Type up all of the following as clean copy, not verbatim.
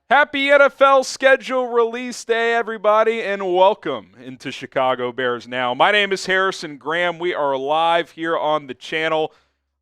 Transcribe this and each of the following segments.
Happy NFL schedule release day, everybody, and welcome into Chicago Bears Now. My name is Harrison Graham. We are live here on the channel,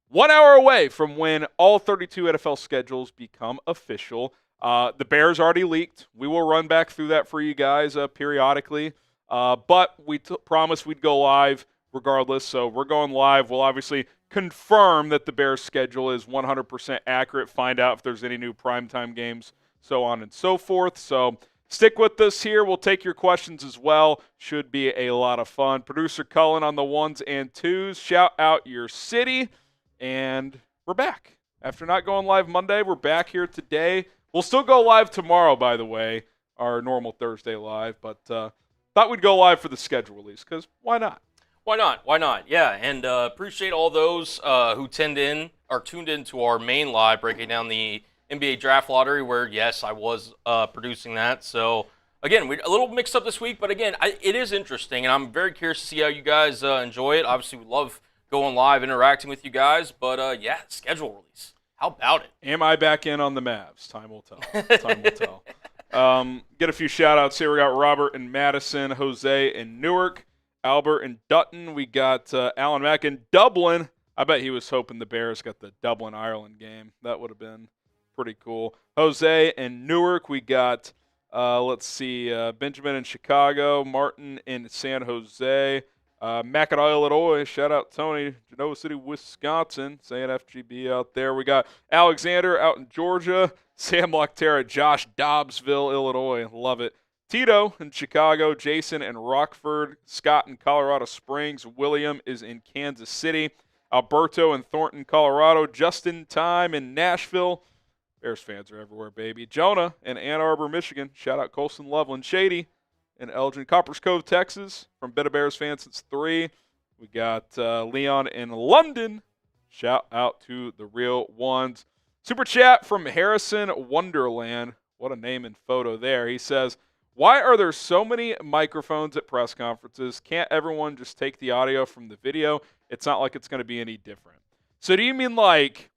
1 hour away from when all 32 NFL schedules become official. The Bears already leaked. We will run back through that for you guys periodically, but we promised we'd go live regardless, so we're going live. We'll obviously confirm that the Bears schedule is 100% accurate, find out if there's any new primetime games, so on and so forth. So stick with us here. We'll take your questions as well. Should be a lot of fun. Producer Cullen on the ones and twos. Shout out your city. And we're back. After not going live Monday, we're back here today. We'll still go live tomorrow, by the way, our normal Thursday live. But thought we'd go live for the schedule release because why not? Why not? Why not? Yeah, and appreciate all those who tuned in to our main live breaking down the NBA Draft Lottery, where, yes, I was producing that. So, again, we're a little mixed up this week, but, again, it is interesting, and I'm very curious to see how you guys enjoy it. Obviously, we love going live, interacting with you guys, but, yeah, schedule release. How about it? Am I back in on the Mavs? Time will tell. Time will tell. Get a few shout-outs here. We got Robert in Madison, Jose in Newark, Albert in Dutton. We got Alan Mack in Dublin. I bet he was hoping the Bears got the Dublin-Ireland game. That would have been pretty cool. Jose in Newark. We got, Benjamin in Chicago, Martin in San Jose, Mac at Illinois. Shout out Tony, Genoa City, Wisconsin, saying FGB out there. We got Alexander out in Georgia, Sam Loctera, Josh, Dobbsville, Illinois. Love it. Tito in Chicago, Jason in Rockford, Scott in Colorado Springs, William is in Kansas City, Alberto in Thornton, Colorado, Justin Time in Nashville. Bears fans are everywhere, baby. Jonah in Ann Arbor, Michigan. Shout out Colson, Loveland, Shady in Elgin, Coppers Cove, Texas. From Been a Bears fan since 3. We got Leon in London. Shout out to the real ones. Super chat from Harrison Wonderland. What a name and photo there. He says, why are there so many microphones at press conferences? Can't everyone just take the audio from the video? It's not like it's going to be any different. So do you mean like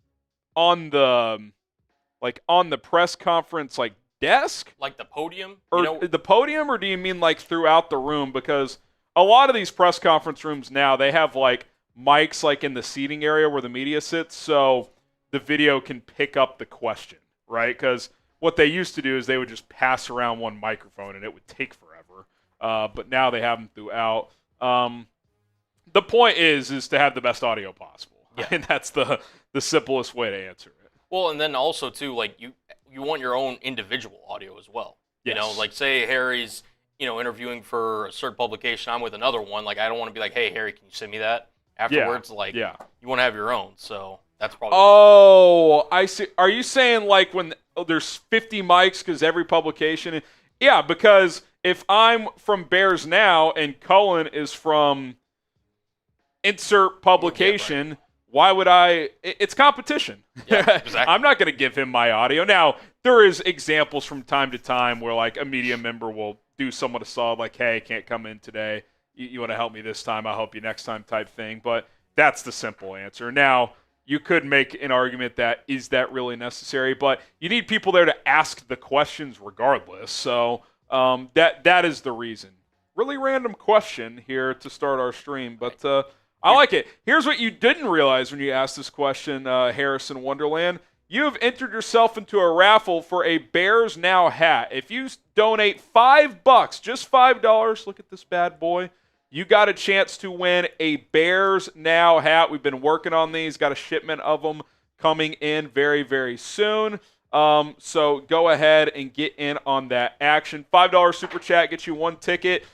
on the press conference desk? Like the podium? Or the podium, or do you mean like throughout the room? Because a lot of these press conference rooms now, they have mics in the seating area where the media sits, so the video can pick up the question, right? Because what they used to do is they would just pass around one microphone and it would take forever. But now they have them throughout. The point is to have the best audio possible. Yeah. And that's the simplest way to answer it. Well, and then also, too, you want your own individual audio as well. Yes. Say Harry's, interviewing for a certain publication, I'm with another one. I don't want to be like, hey, Harry, can you send me that? Afterwards, yeah. You want to have your own, so that's probably... Oh, I see. Are you saying when there's 50 mics because every publication... Yeah, because if I'm from Bears Now and Cullen is from insert publication... Yeah, right. Why would I? It's competition. Yeah, exactly. I'm not going to give him my audio. Now, there is examples from time to time where a media member will do someone a solid, hey, can't come in today. You want to help me this time, I'll help you next time type thing. But that's the simple answer. Now, you could make an argument that is that really necessary, but you need people there to ask the questions regardless. So that is the reason. Really random question here to start our stream, but I like it. Here's what you didn't realize when you asked this question, Harrison Wonderland. You have entered yourself into a raffle for a Bears Now hat. If you donate $5, just $5, look at this bad boy, you got a chance to win a Bears Now hat. We've been working on these. Got a shipment of them coming in very, very soon. So go ahead and get in on that action. $5 super chat gets you one ticket.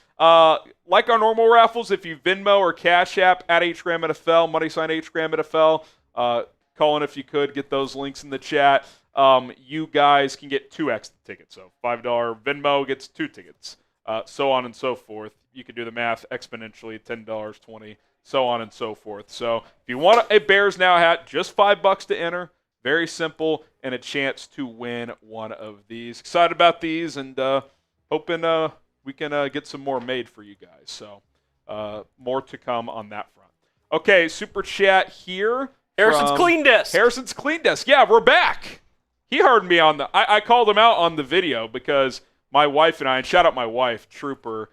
Like our normal raffles, if you Venmo or Cash App at HGramNFL, money sign HGramNFL, Colin, if you could, get those links in the chat. You guys can get 2x the tickets. So $5 Venmo gets 2 tickets, so on and so forth. You can do the math exponentially, $10, $20, so on and so forth. So if you want a Bears Now hat, just $5 to enter. Very simple, and a chance to win one of these. Excited about these, and hoping we can get some more made for you guys. So more to come on that front. Okay, super chat here. Harrison's Clean Desk. Harrison's Clean Desk. Yeah, we're back. he heard me on the. I called him out on the video because my wife and I, and shout out my wife, Trooper.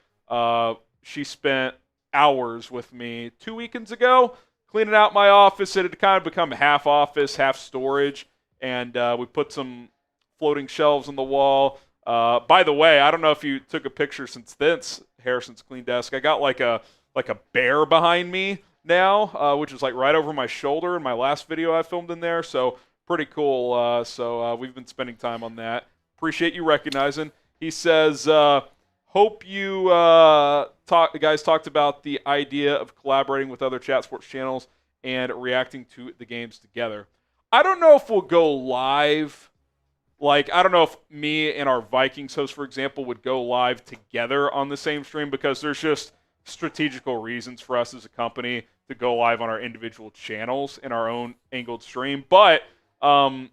She spent hours with me 2 weekends ago cleaning out my office. It had kind of become half office, half storage, and we put some floating shelves on the wall. By the way, I don't know if you took a picture since this Harrison's Clean Desk. I got like a bear behind me now, which is like right over my shoulder in my last video I filmed in there. So pretty cool. So we've been spending time on that. Appreciate you recognizing. He says, hope you guys talked about the idea of collaborating with other chat sports channels and reacting to the games together. I don't know if we'll go live. Like, I don't know if me and our Vikings host, for example, would go live together on the same stream because there's just strategical reasons for us as a company to go live on our individual channels in our own angled stream. But funny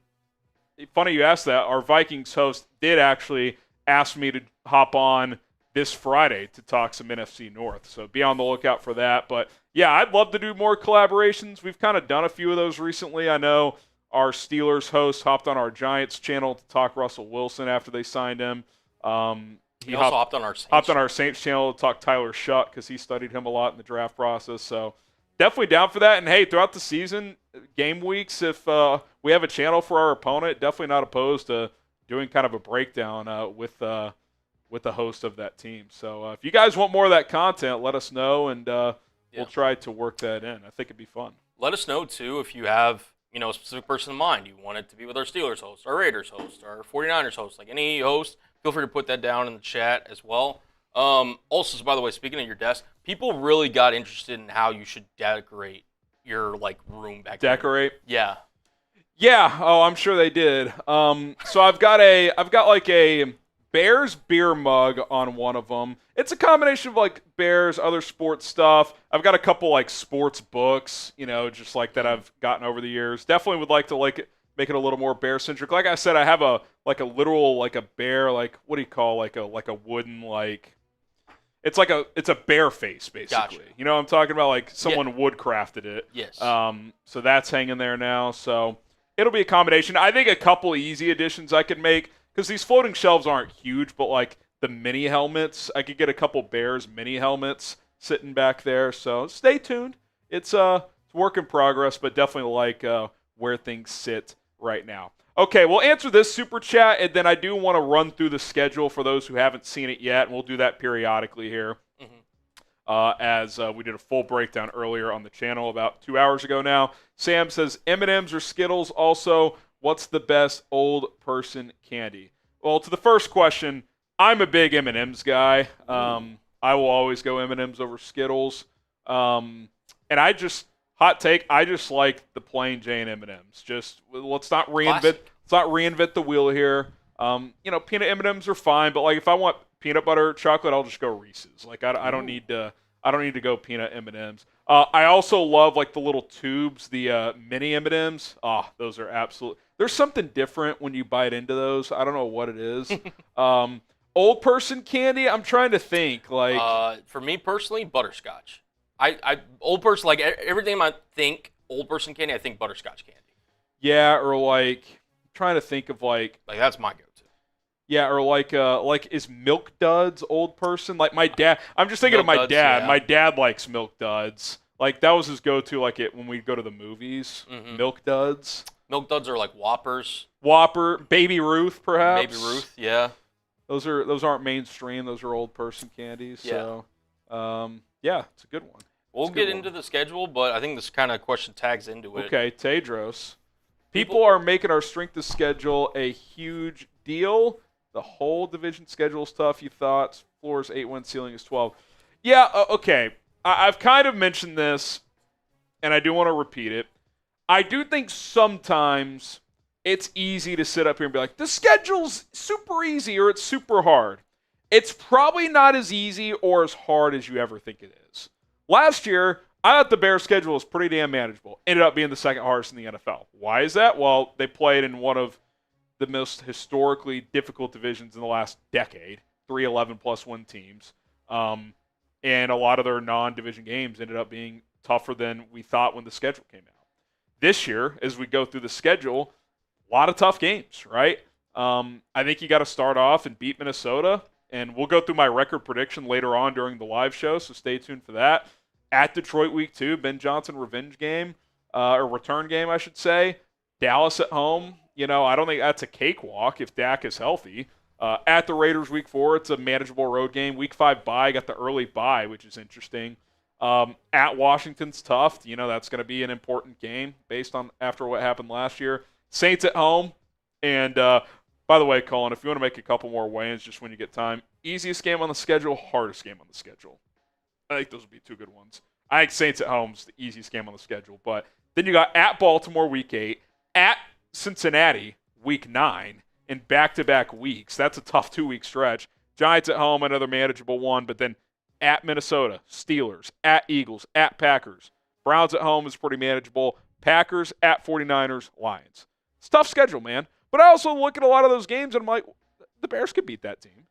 you asked that. Our Vikings host did actually ask me to hop on this Friday to talk some NFC North. So be on the lookout for that. But yeah, I'd love to do more collaborations. We've kind of done a few of those recently. I know our Steelers host hopped on our Giants channel to talk Russell Wilson after they signed him. He also hopped on our Saints channel to talk Tyler Shuck because he studied him a lot in the draft process. So definitely down for that. And hey, throughout the season, game weeks, if we have a channel for our opponent, definitely not opposed to doing kind of a breakdown with the host of that team. So if you guys want more of that content, let us know, and we'll try to work that in. I think it'd be fun. Let us know, too, if you have a specific person in mind. You want it to be with our Steelers host, our Raiders host, our 49ers host, like any host. Feel free to put that down in the chat as well. Also, by the way, speaking of your desk, people really got interested in how you should decorate your room back there. Decorate? Yeah. Yeah. Oh, I'm sure they did. So I've got like a Bears beer mug on one of them. It's a combination of like Bears, other sports stuff. I've got a couple like sports books, just like that I've gotten over the years. Definitely would like to make it a little more bear centric. Like I said, I have a literal a bear, what do you call like a wooden it's a bear face basically. Gotcha. You know what I'm talking about? Like someone wood crafted it. Yes. So that's hanging there now. So it'll be a combination. I think a couple easy additions I could make, because these floating shelves aren't huge, but like the mini helmets, I could get a couple Bears mini helmets sitting back there. So stay tuned. It's work in progress, but definitely like where things sit right now. Okay, we'll answer this super chat, and then I do want to run through the schedule for those who haven't seen it yet, and we'll do that periodically here. As we did a full breakdown earlier on the channel about 2 hours ago now. Sam says, M&M's or Skittles? Also, what's the best old person candy? Well, to the first question, I'm a big M&M's guy. I will always go M&M's over Skittles. And hot take, I just like the plain Jane M&M's. Just let's not reinvent the wheel here. Peanut M&M's are fine, but like if I want peanut butter chocolate, I'll just go Reese's. Like I don't need to go peanut M&M's. I also love like the little tubes, the mini M&M's. Those are absolute. There's something different when you bite into those. I don't know what it is. Old person candy, I'm trying to think. For me personally, butterscotch. I old person, like every time I think old person candy, I think butterscotch candy. Yeah, or trying to think of like that's my go-to. Yeah, or is Milk Duds old person? Like my dad, I'm just thinking of my dad. Yeah. My dad likes Milk Duds. Like that was his go-to. When we'd go to the movies, Milk Duds. Milk Duds are like Whoppers. Whopper, Baby Ruth, perhaps. Baby Ruth, yeah. Those aren't mainstream. Those are old person candies. Yeah. So, yeah, it's a good one. We'll get into the schedule, but I think this kind of question tags into it. Okay, Tedros. People are making our strength of schedule a huge deal. The whole division schedule stuff, you thought? Floors 8-1, ceiling is 12. Yeah, okay. I've kind of mentioned this, and I do want to repeat it. I do think sometimes it's easy to sit up here and be like, the schedule's super easy or it's super hard. It's probably not as easy or as hard as you ever think it is. Last year, I thought the Bears' schedule was pretty damn manageable. Ended up being the second hardest in the NFL. Why is that? Well, they played in one of the most historically difficult divisions in the last decade, 3 11+1 teams. And a lot of their non-division games ended up being tougher than we thought when the schedule came out. This year, as we go through the schedule, a lot of tough games, right? I think you got to start off and beat Minnesota, and we'll go through my record prediction later on during the live show, so stay tuned for that. At Detroit week 2, Ben Johnson revenge game, or return game, I should say. Dallas at home, I don't think that's a cakewalk if Dak is healthy. At the Raiders week 4, it's a manageable road game. Week 5 bye, got the early bye, which is interesting. At Washington's tough. That's going to be an important game based on after what happened last year. Saints at home. And by the way, Cullen, if you want to make a couple more weigh-ins just when you get time, easiest game on the schedule, hardest game on the schedule. I think those would be 2 good ones. I think Saints at home is the easiest game on the schedule. But then you got at Baltimore week 8, at Cincinnati week 9, in back-to-back weeks. That's a tough 2-week stretch. Giants at home, another manageable one, but then at Minnesota, Steelers, at Eagles, at Packers. Browns at home is pretty manageable. Packers, at 49ers, Lions. It's a tough schedule, man. But I also look at a lot of those games and I'm like, the Bears could beat that team.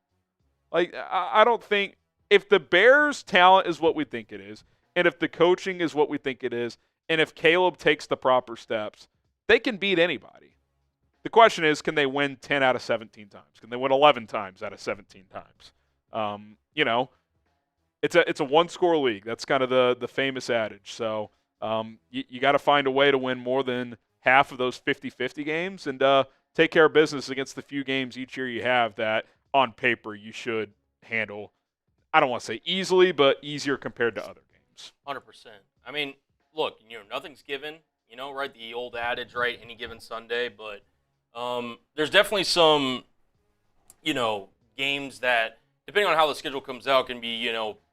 Like, I don't think – if the Bears' talent is what we think it is, and if the coaching is what we think it is, and if Caleb takes the proper steps, they can beat anybody. The question is, can they win 10 out of 17 times? Can they win 11 times out of 17 times? It's a one-score league. That's kind of the famous adage. So you got to find a way to win more than half of those 50-50 games and take care of business against the few games each year you have that, on paper, you should handle, I don't want to say easily, but easier compared to other games. 100%. I mean, look, nothing's given, right? The old adage, right? Any given Sunday, but there's definitely some, games that, depending on how the schedule comes out, can be,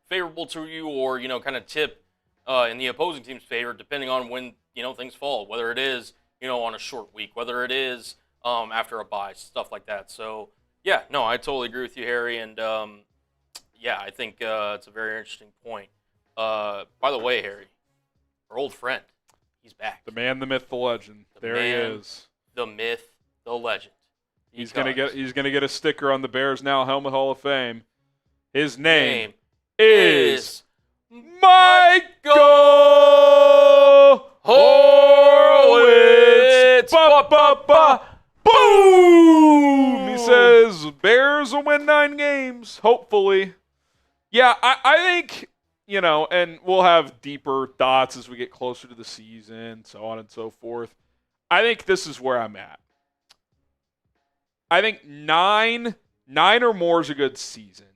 favorable to you or, kind of tip in the opposing team's favor, depending on when, things fall, whether it is, on a short week, whether it is after a bye, stuff like that. So, yeah, no, I totally agree with you, Harry. And, I think it's a very interesting point. By the way, Harry, our old friend, he's back. The man, the myth, the legend. There he is. The myth, the legend. He's gonna get a sticker on the Bears Now Helmet Hall of Fame. His name is Michael Horowitz. Ba, ba, ba. Boom! He says Bears will win 9 games, hopefully. Yeah, I think, and we'll have deeper thoughts as we get closer to the season, so on and so forth. I think this is where I'm at. I think 9 or more is a good season.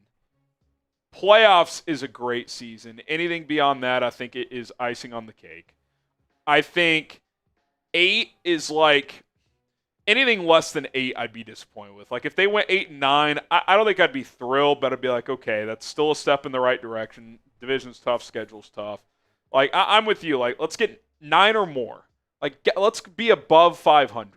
Playoffs is a great season. Anything beyond that, I think it is icing on the cake. I think 8 is like anything less than 8 I'd be disappointed with. Like if they went 8 and 9, I don't think I'd be thrilled, but I'd be like, okay, that's still a step in the right direction. Division's tough, schedule's tough. Like I'm with you. Like let's get 9 or more. Like let's be above 500.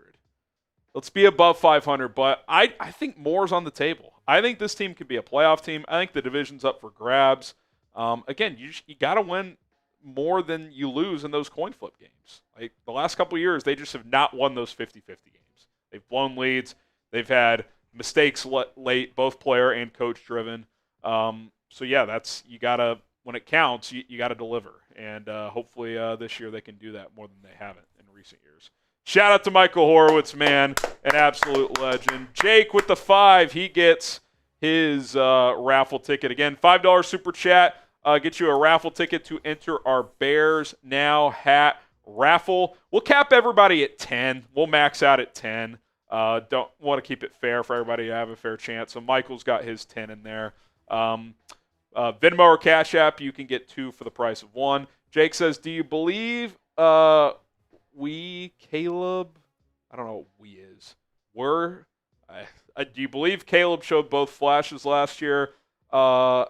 Let's be above 500, but I think more's on the table. I think this team could be a playoff team. I think the division's up for grabs. Again, you got to win more than you lose in those coin flip games. Like the last couple of years, they just have not won those 50-50 games. They've blown leads. They've had mistakes late, both player and coach driven. So yeah, that's you got to when it counts, you got to deliver, and hopefully this year they can do that more than they haven't in recent years. Shout out to Michael Horowitz, man, an absolute legend. Jake with the 5, he gets his raffle ticket. Again, $5 super chat, get you a raffle ticket to enter our Bears Now hat raffle. We'll cap everybody at 10. We'll max out at 10. Don't want to keep it fair for everybody to have a fair chance. So Michael's got his 10 in there. Venmo or Cash App, you can get 2 for the price of 1. Jake says, do you believe Caleb, I don't know what we is. Do you believe Caleb showed both flashes last year to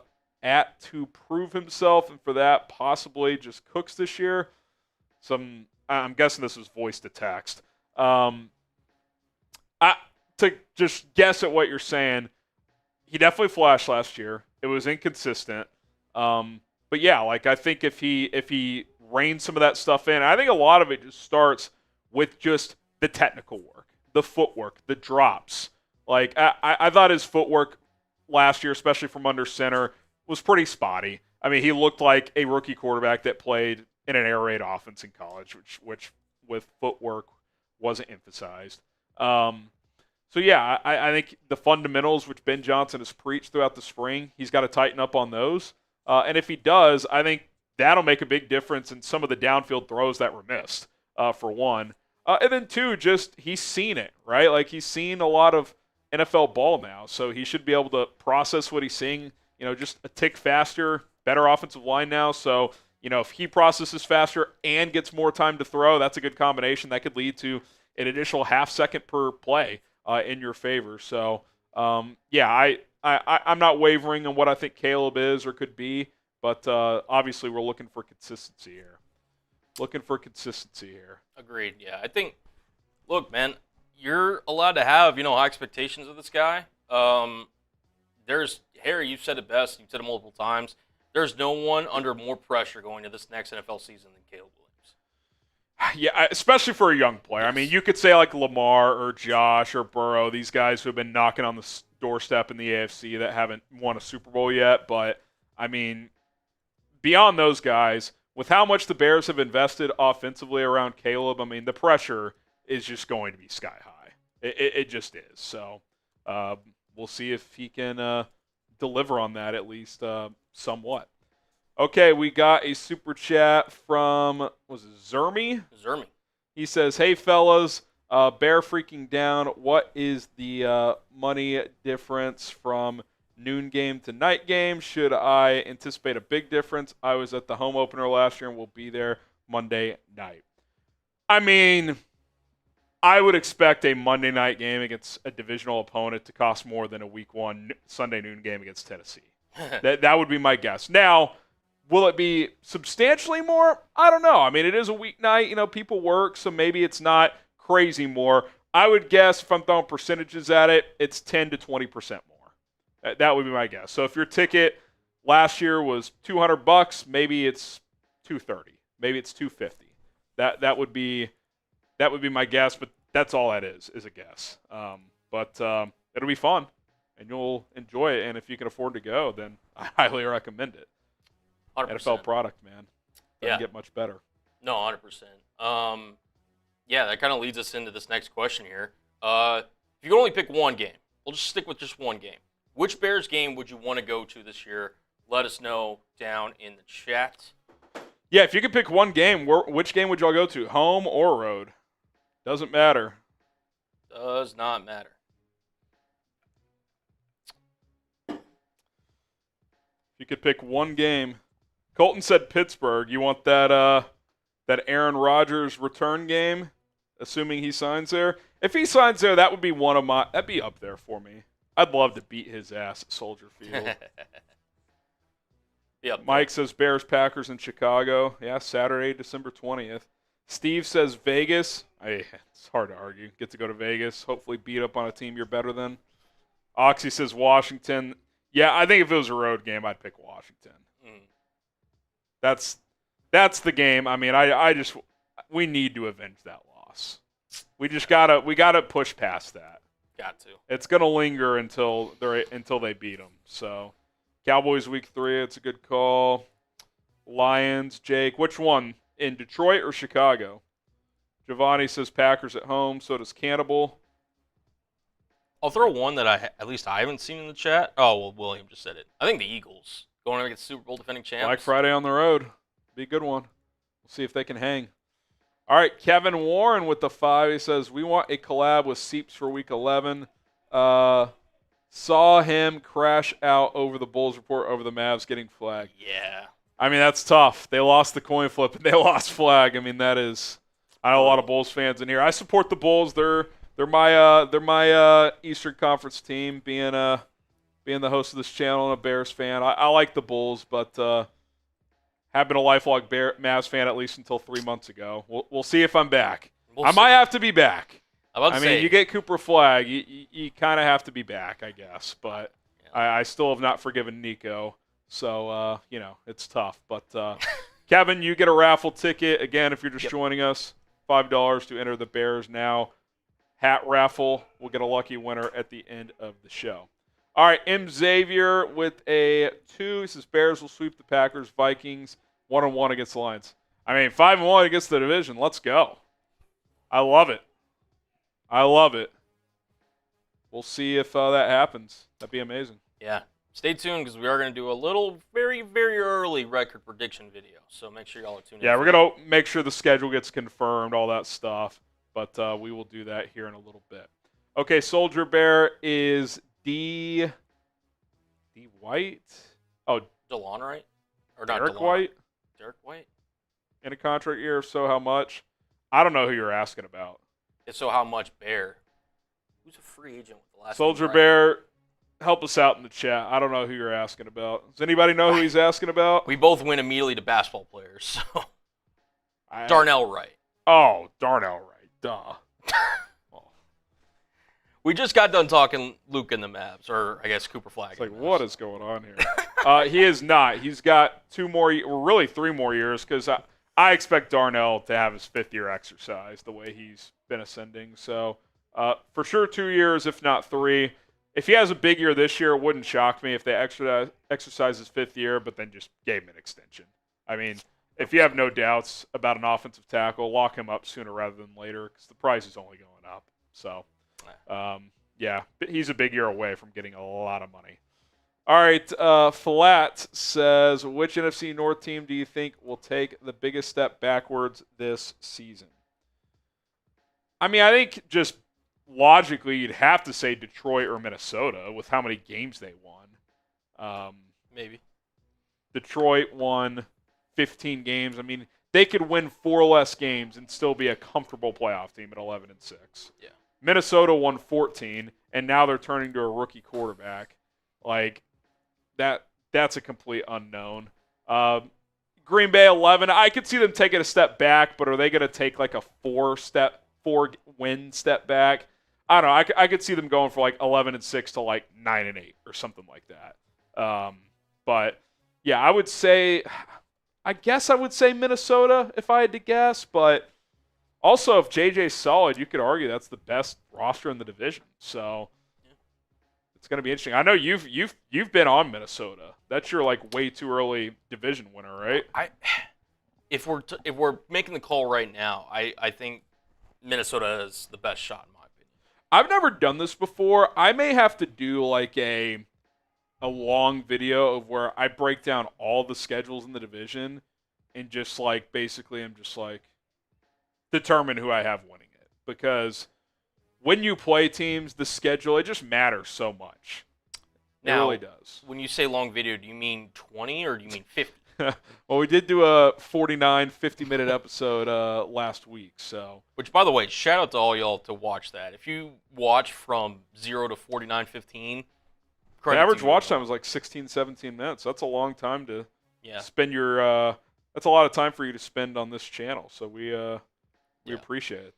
prove himself, and for that possibly just cooks this year? I'm guessing this was voice to text. To just guess at what you're saying, he definitely flashed last year. It was inconsistent. But yeah, like I think if he reins some of that stuff in, I think a lot of it just starts with just the technical work, the footwork, the drops. Like I thought his footwork last year, especially from under center, was pretty spotty. I mean, he looked like a rookie quarterback that played in an air raid offense in college, which with footwork wasn't emphasized. So yeah, I think the fundamentals which Ben Johnson has preached throughout the spring, he's got to tighten up on those. And if he does, I think that'll make a big difference in some of the downfield throws that were missed, for one. And then two, just he's seen it, right? Like he's seen a lot of NFL ball now, so he should be able to process what he's seeing, just a tick faster, better offensive line now. So, if he processes faster and gets more time to throw, that's a good combination. That could lead to an additional half second per play in your favor. So, yeah, I'm not wavering on what I think Caleb is or could be, but obviously we're looking for consistency here. Agreed. Yeah, I think. Look, man, you're allowed to have high expectations of this guy. There's Harry. You've said it best. You've said it multiple times. There's no one under more pressure going to this next NFL season than Caleb Williams. Yeah, especially for a young player. Yes. I mean, you could say like Lamar or Josh or Burrow, these guys who have been knocking on the doorstep in the AFC that haven't won a Super Bowl yet. But, I mean, beyond those guys, with how much the Bears have invested offensively around Caleb, I mean, the pressure is just going to be sky high. It just is. So we'll see if he can deliver on that at least somewhat. Okay, we got a super chat from, was it Zermy? Zermy. He says, hey, fellas, Bear freaking down. What is the money difference from noon game to night game? Should I anticipate a big difference? I was at the home opener last year and will be there Monday night. I mean, I would expect a Monday night game against a divisional opponent to cost more than a week one Sunday noon game against Tennessee. That would be my guess. Now, will it be substantially more? I don't know. I mean, it is a weeknight. People work, so maybe it's not crazy more. I would guess if I'm throwing percentages at it, it's 10 to 20% more. That would be my guess. So if your ticket last year was $200, maybe it's $230. Maybe it's $250. That would be my guess, but that's all that is a guess. But it'll be fun, and you'll enjoy it. And if you can afford to go, then I highly recommend it. 100%. NFL product, man. Doesn't get much better. No, 100%. Yeah, that kind of leads us into this next question here. If you could only pick one game, we'll just stick with just one game. Which Bears game would you want to go to this year? Let us know down in the chat. Yeah, if you could pick one game, which game would y'all go to? Home or road? Doesn't matter. Does not matter. If you could pick one game. Colton said Pittsburgh. You want that Aaron Rodgers return game, assuming he signs there? If he signs there, that would be that'd be up there for me. I'd love to beat his ass at Soldier Field. Yep. Mike says Bears, Packers in Chicago. Yeah, Saturday, December 20th. Steve says Vegas. It's hard to argue. Get to go to Vegas. Hopefully beat up on a team you're better than. Oxy says Washington. Yeah, I think if it was a road game, I'd pick Washington. That's the game. I mean, we need to avenge that loss. We gotta push past that. Got to. It's gonna linger until they beat them. So, Cowboys week 3. It's a good call. Lions, Jake. Which one? In Detroit or Chicago? Giovanni says Packers at home. So does Cannibal. I'll throw one that I haven't seen in the chat. Oh, well, William just said it. I think the Eagles going against Super Bowl defending champs. Black Friday on the road. Be a good one. We'll see if they can hang. All right, Kevin Warren with the 5. He says, we want a collab with Seeps for week 11. Saw him crash out over the Bulls report over the Mavs getting flagged. Yeah. I mean, that's tough. They lost the coin flip and they lost flag. I mean, that is. I know a lot of Bulls fans in here. I support the Bulls. They're my Eastern Conference team. Being the host of this channel and a Bears fan, I like the Bulls, but have been a lifelong Mavs fan at least until 3 months ago. We'll see if I'm back. I might have to be back. I mean, you get Cooper Flag, you kind of have to be back, I guess. But yeah. I still have not forgiven Nico. So, it's tough. But, Kevin, you get a raffle ticket. Again, if you're just joining us, $5 to enter the Bears Now hat raffle. We'll get a lucky winner at the end of the show. All right, M. Xavier with a 2. He says Bears will sweep the Packers. Vikings 1-1 against the Lions. I mean, 5-1 against the division. Let's go. I love it. I love it. We'll see if that happens. That'd be amazing. Yeah. Stay tuned because we are going to do a little very, very early record prediction video. So make sure y'all are tuned in. Yeah, we're going to make sure the schedule gets confirmed, all that stuff. But we will do that here in a little bit. Okay, Soldier Bear is D White. Oh, DeLon, right? Or Derek not DeLon. White? Derek White? In a contract year, if so, how much? I don't know who you're asking about. If so, how much Bear? Who's a free agent with the last Soldier name Bear, help us out in the chat. I don't know who you're asking about. Does anybody know who he's asking about? We both went immediately to basketball players. So Darnell Wright. Oh, Darnell Wright. Duh. We just got done talking Luke and the Mavs, or I guess Cooper Flag. It's like, what is going on here? He is not. He's got 2 more, or really 3 more years, because I expect Darnell to have his 5th-year exercise the way he's been ascending. So, for sure 2 years, if not 3. If he has a big year this year, it wouldn't shock me if they exercise his 5th year, but then just gave him an extension. I mean, if you have no doubts about an offensive tackle, lock him up sooner rather than later, because the price is only going up. So, yeah, he's a big year away from getting a lot of money. All right, Flat says, which NFC North team do you think will take the biggest step backwards this season? I mean, I think just logically you'd have to say Detroit or Minnesota with how many games they won. Maybe. Detroit won 15 games. I mean, they could win 4 less games and still be a comfortable playoff team at 11-6. Yeah. Minnesota won 14, and now they're turning to a rookie quarterback. Like, that's a complete unknown. Green Bay 11, I could see them taking a step back, but are they going to take like a 4-win step back? I don't know. I could see them going for like 11-6 to like 9-8 or something like that. But yeah, I guess I would say Minnesota if I had to guess, but also if JJ's solid, you could argue that's the best roster in the division. So it's going to be interesting. I know you've been on Minnesota. That's your like way too early division winner, right? If we're making the call right now, I think Minnesota is the best shot in my opinion. I've never done this before. I may have to do like a long video of where I break down all the schedules in the division and just like basically I'm just like determine who I have winning it, because when you play teams, the schedule, it just matters so much. It really does. When you say long video, do you mean 20 or do you mean 50? Well, we did do a 50-minute episode last week. So, which, by the way, shout out to all y'all to watch that. If you watch from 0 to 49:15, the average watch time was like 16, 17 minutes. That's a long time to spend your that's a lot of time for you to spend on this channel. So we appreciate it.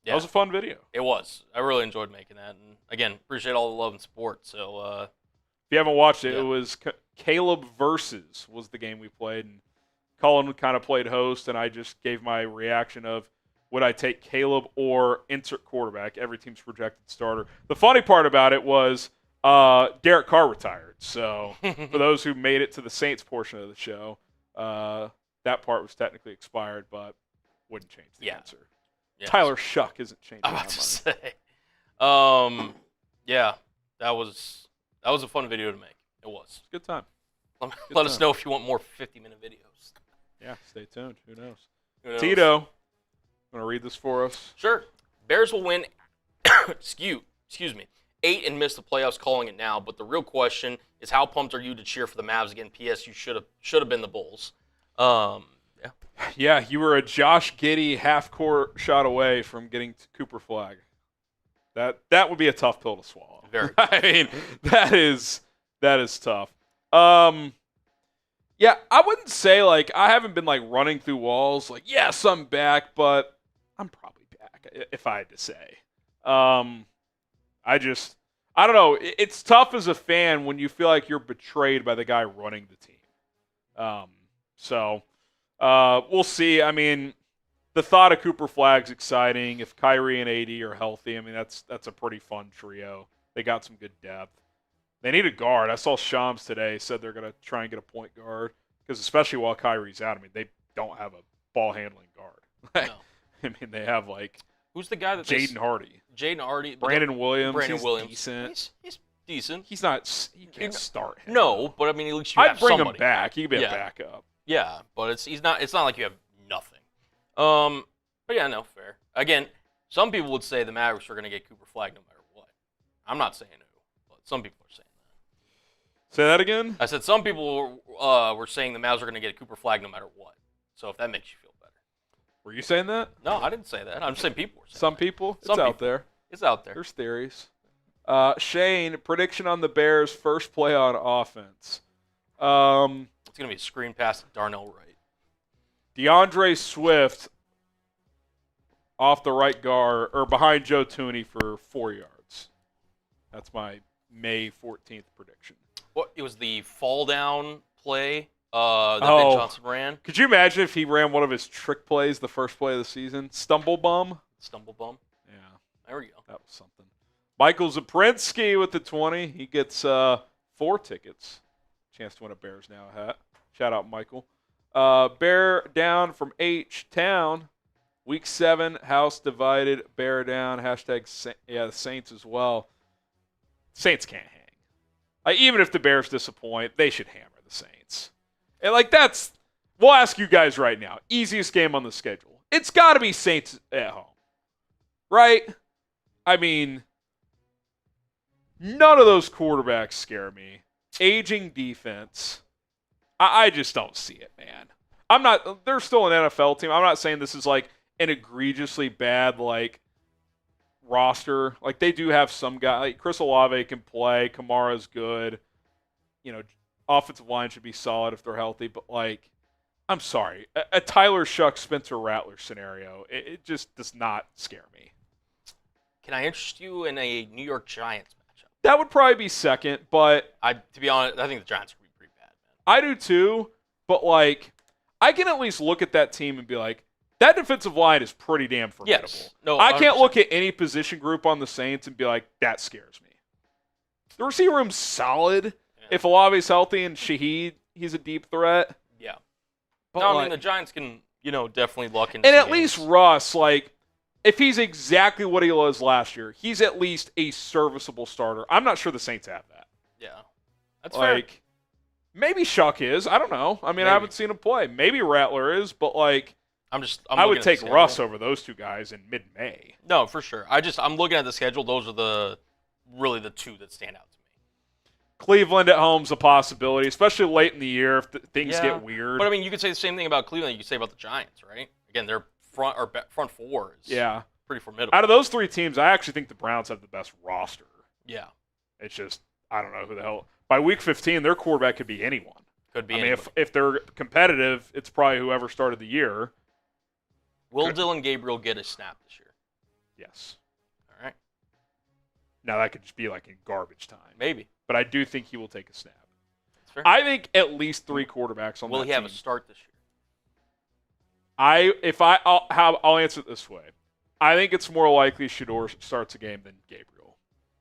Yeah. That was a fun video. It was. I really enjoyed making that. And again, appreciate all the love and support. So if you haven't watched it, it was Caleb Versus was the game we played. And Cullen kind of played host, and I just gave my reaction of would I take Caleb or insert quarterback, every team's projected starter. The funny part about it was Derek Carr retired. So for those who made it to the Saints portion of the show, that part was technically expired, but wouldn't change the answer. Yes. Tyler Shuck isn't changing I'm my about to money. say. Yeah, that was a fun video to make. It was. Good time. Let us know if you want more 50-minute videos. Yeah, stay tuned. Who knows? Tito, want to read this for us? Sure. Bears will win, excuse me, 8 and miss the playoffs, calling it now. But the real question is, how pumped are you to cheer for the Mavs again? P.S. You should have been the Bulls. Yeah, you were a Josh Giddey half-court shot away from getting to Cooper Flag. That would be a tough pill to swallow. Very. I mean, that is tough. Yeah, I wouldn't say like I haven't been like running through walls like yes I'm back, but I'm probably back if I had to say. I don't know. It's tough as a fan when you feel like you're betrayed by the guy running the team. So we'll see. I mean, the thought of Cooper Flag's exciting. If Kyrie and AD are healthy, I mean that's a pretty fun trio. They got some good depth. They need a guard. I saw Shams today said they're going to try and get a point guard because especially while Kyrie's out, I mean they don't have a ball handling guard. No. I mean they have like who's the guy that Jaden Hardy. Jaden Hardy. Brandon Williams. Brandon He's Williams. decent. He's decent. He's not. You can't start him. No, but I mean, at least you I'd have bring somebody. him back. He could be Yeah. a backup. Yeah, but it's not like you have nothing. But yeah, no, fair. Again, some people would say the Mavericks are going to get Cooper Flag no matter what. I'm not saying who, but some people are saying that. Say that again? I said some people were saying the Mavs are going to get Cooper Flag no matter what. So if that makes you feel better. Were you saying that? No, I didn't say that. I'm just saying people were saying Some that. people? It's Some out people. there. It's out there. There's theories. Shane, prediction on the Bears' first play on offense. It's going to be a screen pass to Darnell Wright. DeAndre Swift off the right guard, or behind Joe Tooney for 4 yards. That's my May 14th prediction. What? It was the fall down play that Ben Johnson ran? Could you imagine if he ran one of his trick plays the first play of the season? Stumble bum? Stumble bum. Yeah. There we go. That was something. Michael Zaprinsky with the 20. He gets 4 tickets. Chance to win a Bears Now hat. Shout out, Michael. Bear down from H-Town. Week 7, house divided. Bear down. Hashtag, the Saints as well. Saints can't hang. Even if the Bears disappoint, they should hammer the Saints. And we'll ask you guys right now. Easiest game on the schedule. It's got to be Saints at home. Right? I mean, none of those quarterbacks scare me. Aging defense. I just don't see it, man. They're still an NFL team. I'm not saying this is like an egregiously bad, roster. They do have some guy. Chris Olave can play. Kamara's good. Offensive line should be solid if they're healthy. But, I'm sorry. A Tyler Shuck, Spencer Rattler scenario, it just does not scare me. Can I interest you in a New York Giants matchup? That would probably be second, but to be honest, I think the Giants are going to be pretty bad, man. I do too, but I can at least look at that team and be like, that defensive line is pretty damn formidable. Yes. No, I can't 100%. look at any position group on the Saints and be like, that scares me. The receiver room's solid. Yeah. If Olave's healthy and Shaheed, he's a deep threat. Yeah. But No, I mean, the Giants can, definitely luck into and some at least games. Russ, if he's exactly what he was last year, he's at least a serviceable starter. I'm not sure the Saints have that. Yeah. That's fair. Maybe Shuck is. I don't know. I mean, Maybe. I haven't seen him play. Maybe Rattler is, but I'm I would looking at take the Russ schedule. over those two guys in mid-May. No, for sure. I'm looking at the schedule. Those are really the two that stand out to me. Cleveland at home's a possibility, especially late in the year if things get weird. But I mean, you could say the same thing about Cleveland. You could say about the Giants, right? Again, their front four is pretty formidable. Out of those 3 teams, I actually think the Browns have the best roster. Yeah. It's just I don't know who the hell. By week 15, their quarterback could be anyone. Could be. I mean, anybody. if they're competitive, it's probably whoever started the year. Will Dylan Gabriel get a snap this year? Yes. All right. Now that could just be in garbage time. Maybe. But I do think he will take a snap. That's fair. I think at least 3 quarterbacks on Will that he have team. a start this year? I'll answer it this way. I think it's more likely Shador starts a game than Gabriel.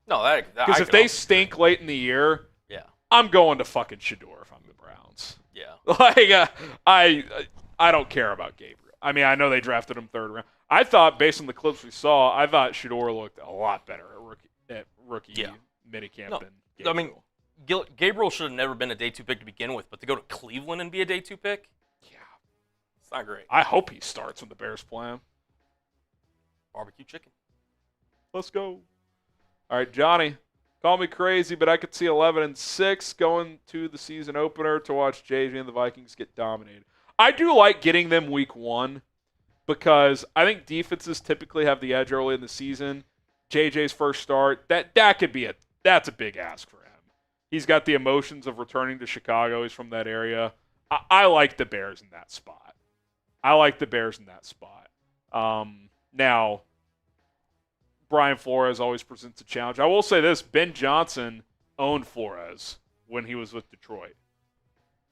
No, Because if they stink late in the year, yeah, I'm going to fucking Shador if I'm the Browns. yeah, I don't care about Gabriel. I mean, I know they drafted him 3rd round. I thought, based on the clips we saw, I thought Shador looked a lot better at rookie minicamp No, than I Gabriel. mean, Gabriel should have never been a day 2 pick to begin with, but to go to Cleveland and be a day 2 pick, yeah, it's not great. I hope he starts when the Bears play him. Barbecue chicken. Let's go. All right, Johnny. Call me crazy, but I could see 11-6 going to the season opener to watch JJ and the Vikings get dominated. I do like getting them week 1 because I think defenses typically have the edge early in the season. JJ's first start, that could be that's a big ask for him. He's got the emotions of returning to Chicago. He's from that area. I like the Bears in that spot. Now, Brian Flores always presents a challenge. I will say this, Ben Johnson owned Flores when he was with Detroit.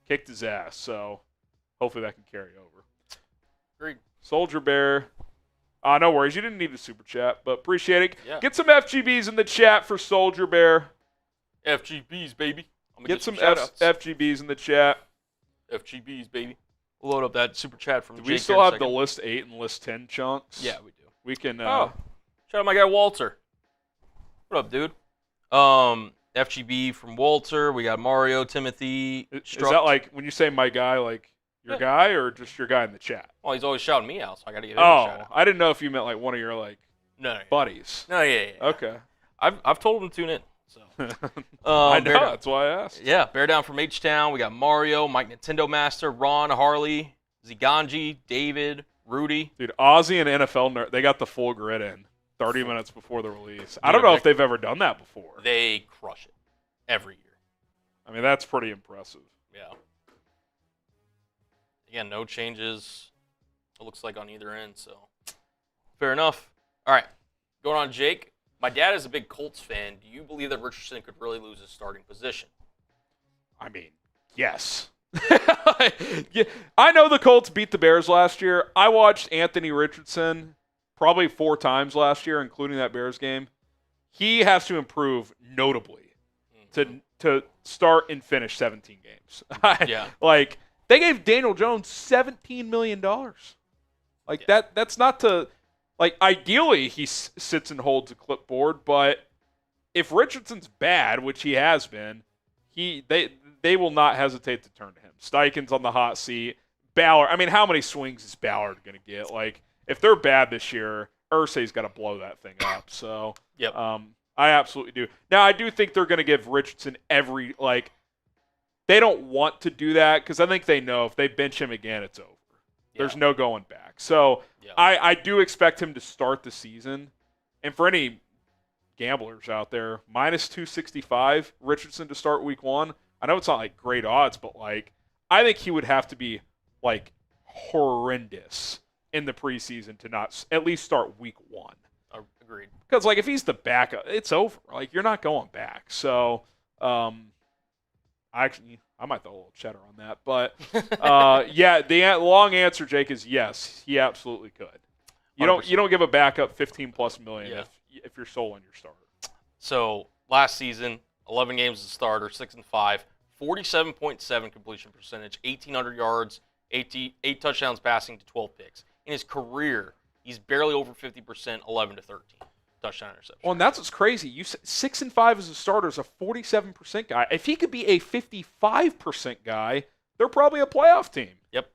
Kicked his ass, so hopefully that can carry over. Agreed. Soldier Bear. No worries. You didn't need a super chat, but appreciate it. Yeah. Get some FGBs in the chat for Soldier Bear. FGBs, baby. Get some shout-outs. FGBs in the chat. FGBs, baby. We'll load up that super chat from Do Jake we still here in a have the second. list 8 and list 10 chunks? Yeah, we do. We can. Check Shout out my guy Walter. What up, dude? FGB from Walter. We got Mario, Timothy. Is that like when you say my guy, like your guy, or just your guy in the chat? Well, he's always shouting me out, so I got to give him a shout out. I didn't know if you meant like one of your like buddies. No, yeah. Okay. I've told him to tune in. So I know. That's why I asked. Yeah, bear down from H-Town. We got Mario, Mike Nintendo Master, Ron, Harley, Ziganji, David, Rudy. Dude, Aussie and NFL nerd, they got the full grid in 30 minutes before the release. I don't know if they've ever done that before. They crush it every year. I mean, that's pretty impressive. Yeah. Again, no changes, it looks like, on either end, so fair enough. All right, going on, Jake. My dad is a big Colts fan. Do you believe that Richardson could really lose his starting position? I mean, yes. Yeah, I know the Colts beat the Bears last year. I watched Anthony Richardson probably 4 times last year, including that Bears game. He has to improve notably to start and finish 17 games. Yeah. Like, they gave Daniel Jones $17 million. Like, that's not to – like, ideally, he sits and holds a clipboard, but if Richardson's bad, which he has been, they will not hesitate to turn to him. Steichen's on the hot seat. Ballard, I mean, how many swings is Ballard going to get? Like, if they're bad this year, Irsay's got to blow that thing up. So, yep. I absolutely do. Now, I do think they're going to give Richardson every, like, they don't want to do that because I think they know if they bench him again, it's over. There's no going back. So, I do expect him to start the season. And for any gamblers out there, minus 265 Richardson to start week 1. I know it's not like great odds, but like I think he would have to be like horrendous in the preseason to not at least start week 1. Agreed. Because like if he's the backup, it's over. Like you're not going back. So I might throw a little cheddar on that, but yeah, the long answer, Jake, is yes, he absolutely could. You 100%. don't give a backup $15+ million if you're solo on your starter. So last season, 11 games as a starter, 6-5, 47.7 completion percentage, 1,800 yards, 8 touchdowns passing to 12 picks. In his career, he's barely over 50%, 11 to 13 touchdown interception. Well, and that's what's crazy. You said 6-5 as a starter is a 47% guy. If he could be a 55% guy, they're probably a playoff team. Yep.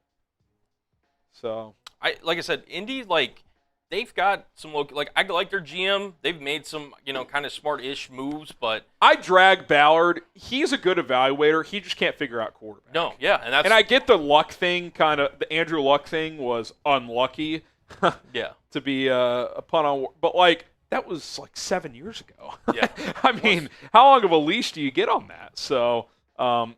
So like I said, Indy, like, they've got some I like their GM. They've made some, kind of smart-ish moves, but I drag Ballard. He's a good evaluator. He just can't figure out quarterback. No, yeah, and I get the luck thing. The Andrew Luck thing was unlucky. Yeah. To be a punt on, but like that was like 7 years ago. Yeah. I mean, how long of a leash do you get on that? So.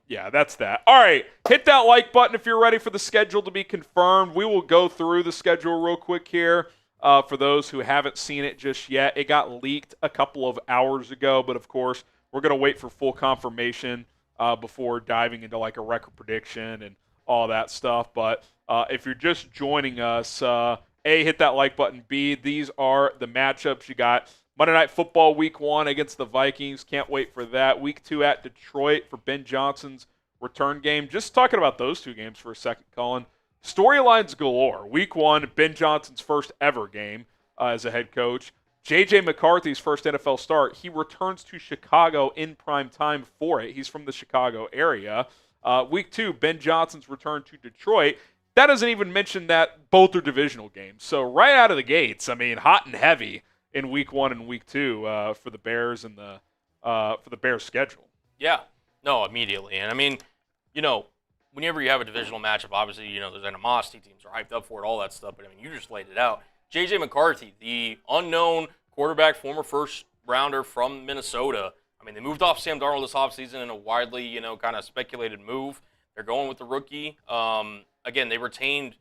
Yeah, that's that. All right, hit that like button if you're ready for the schedule to be confirmed. We will go through the schedule real quick here for those who haven't seen it just yet. It got leaked a couple of hours ago, but of course, we're going to wait for full confirmation before diving into like a record prediction and all that stuff. But if you're just joining us, A, hit that like button. B, these are the matchups. You got Monday Night Football Week 1 against the Vikings. Can't wait for that. Week 2 at Detroit for Ben Johnson's return game. Just talking about those 2 games for a second, Cullen. Storylines galore. Week 1, Ben Johnson's first ever game as a head coach. J.J. McCarthy's first NFL start. He returns to Chicago in prime time for it. He's from the Chicago area. Week 2, Ben Johnson's return to Detroit. That doesn't even mention that both are divisional games. So right out of the gates, I mean, hot and heavy in Week 1 and Week 2 for the Bears and for the Bears schedule. Yeah, no, immediately. And I mean, whenever you have a divisional matchup, obviously, there's animosity. Teams are hyped up for it, all that stuff. But I mean, you just laid it out. J.J. McCarthy, the unknown quarterback, former first rounder from Minnesota. I mean, they moved off Sam Darnold this offseason in a widely, kind of speculated move. They're going with the rookie. Again, they retained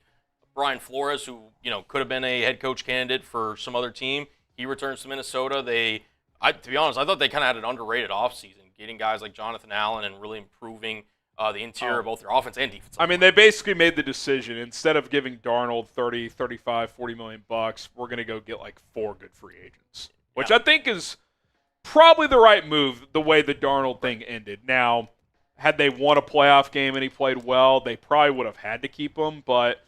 Brian Flores, who, could have been a head coach candidate for some other team. He returns to Minnesota. To be honest, I thought they kind of had an underrated offseason, getting guys like Jonathan Allen and really improving the interior of both their offense and defense. I mean, they basically made the decision, instead of giving Darnold 30, 35, 40 million bucks, we're going to go get like 4 good free agents, which I think is probably the right move, the way the Darnold thing ended. Now, had they won a playoff game and he played well, they probably would have had to keep him, but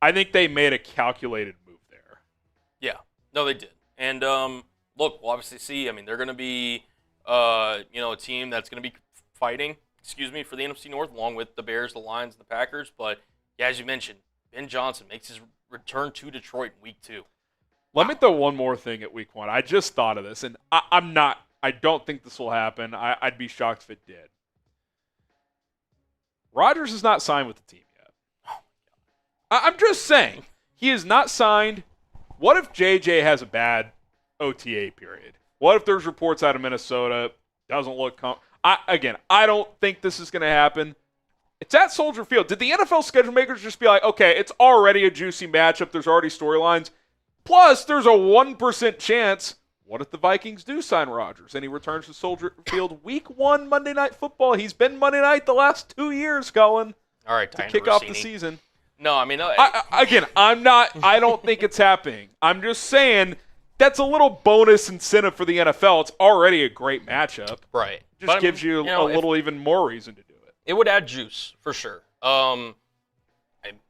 I think they made a calculated move there. Yeah. No, they did. And look, we'll obviously see. I mean, they're going to be, a team that's going to be fighting, for the NFC North, along with the Bears, the Lions, the Packers. But yeah, as you mentioned, Ben Johnson makes his return to Detroit in Week 2. Let me throw one more thing at Week 1. I just thought of this, and I don't think this will happen. I'd be shocked if it did. Rodgers is not signed with the team yet. I'm just saying, he is not signed. What if JJ has a bad OTA period? What if there's reports out of Minnesota, doesn't look I don't think this is going to happen. It's at Soldier Field. Did the NFL schedule makers just be like, okay, it's already a juicy matchup, there's already storylines, plus there's a 1% chance, what if the Vikings do sign Rodgers and he returns to Soldier Field Week 1 Monday Night Football? He's been Monday night the last 2 years, Cullen, all right, to kick off the season. No, I mean, no, I don't think it's happening. I'm just saying that's a little bonus incentive for the NFL. It's already a great matchup. Right. Just gives you a little even more reason to do it. It would add juice, for sure.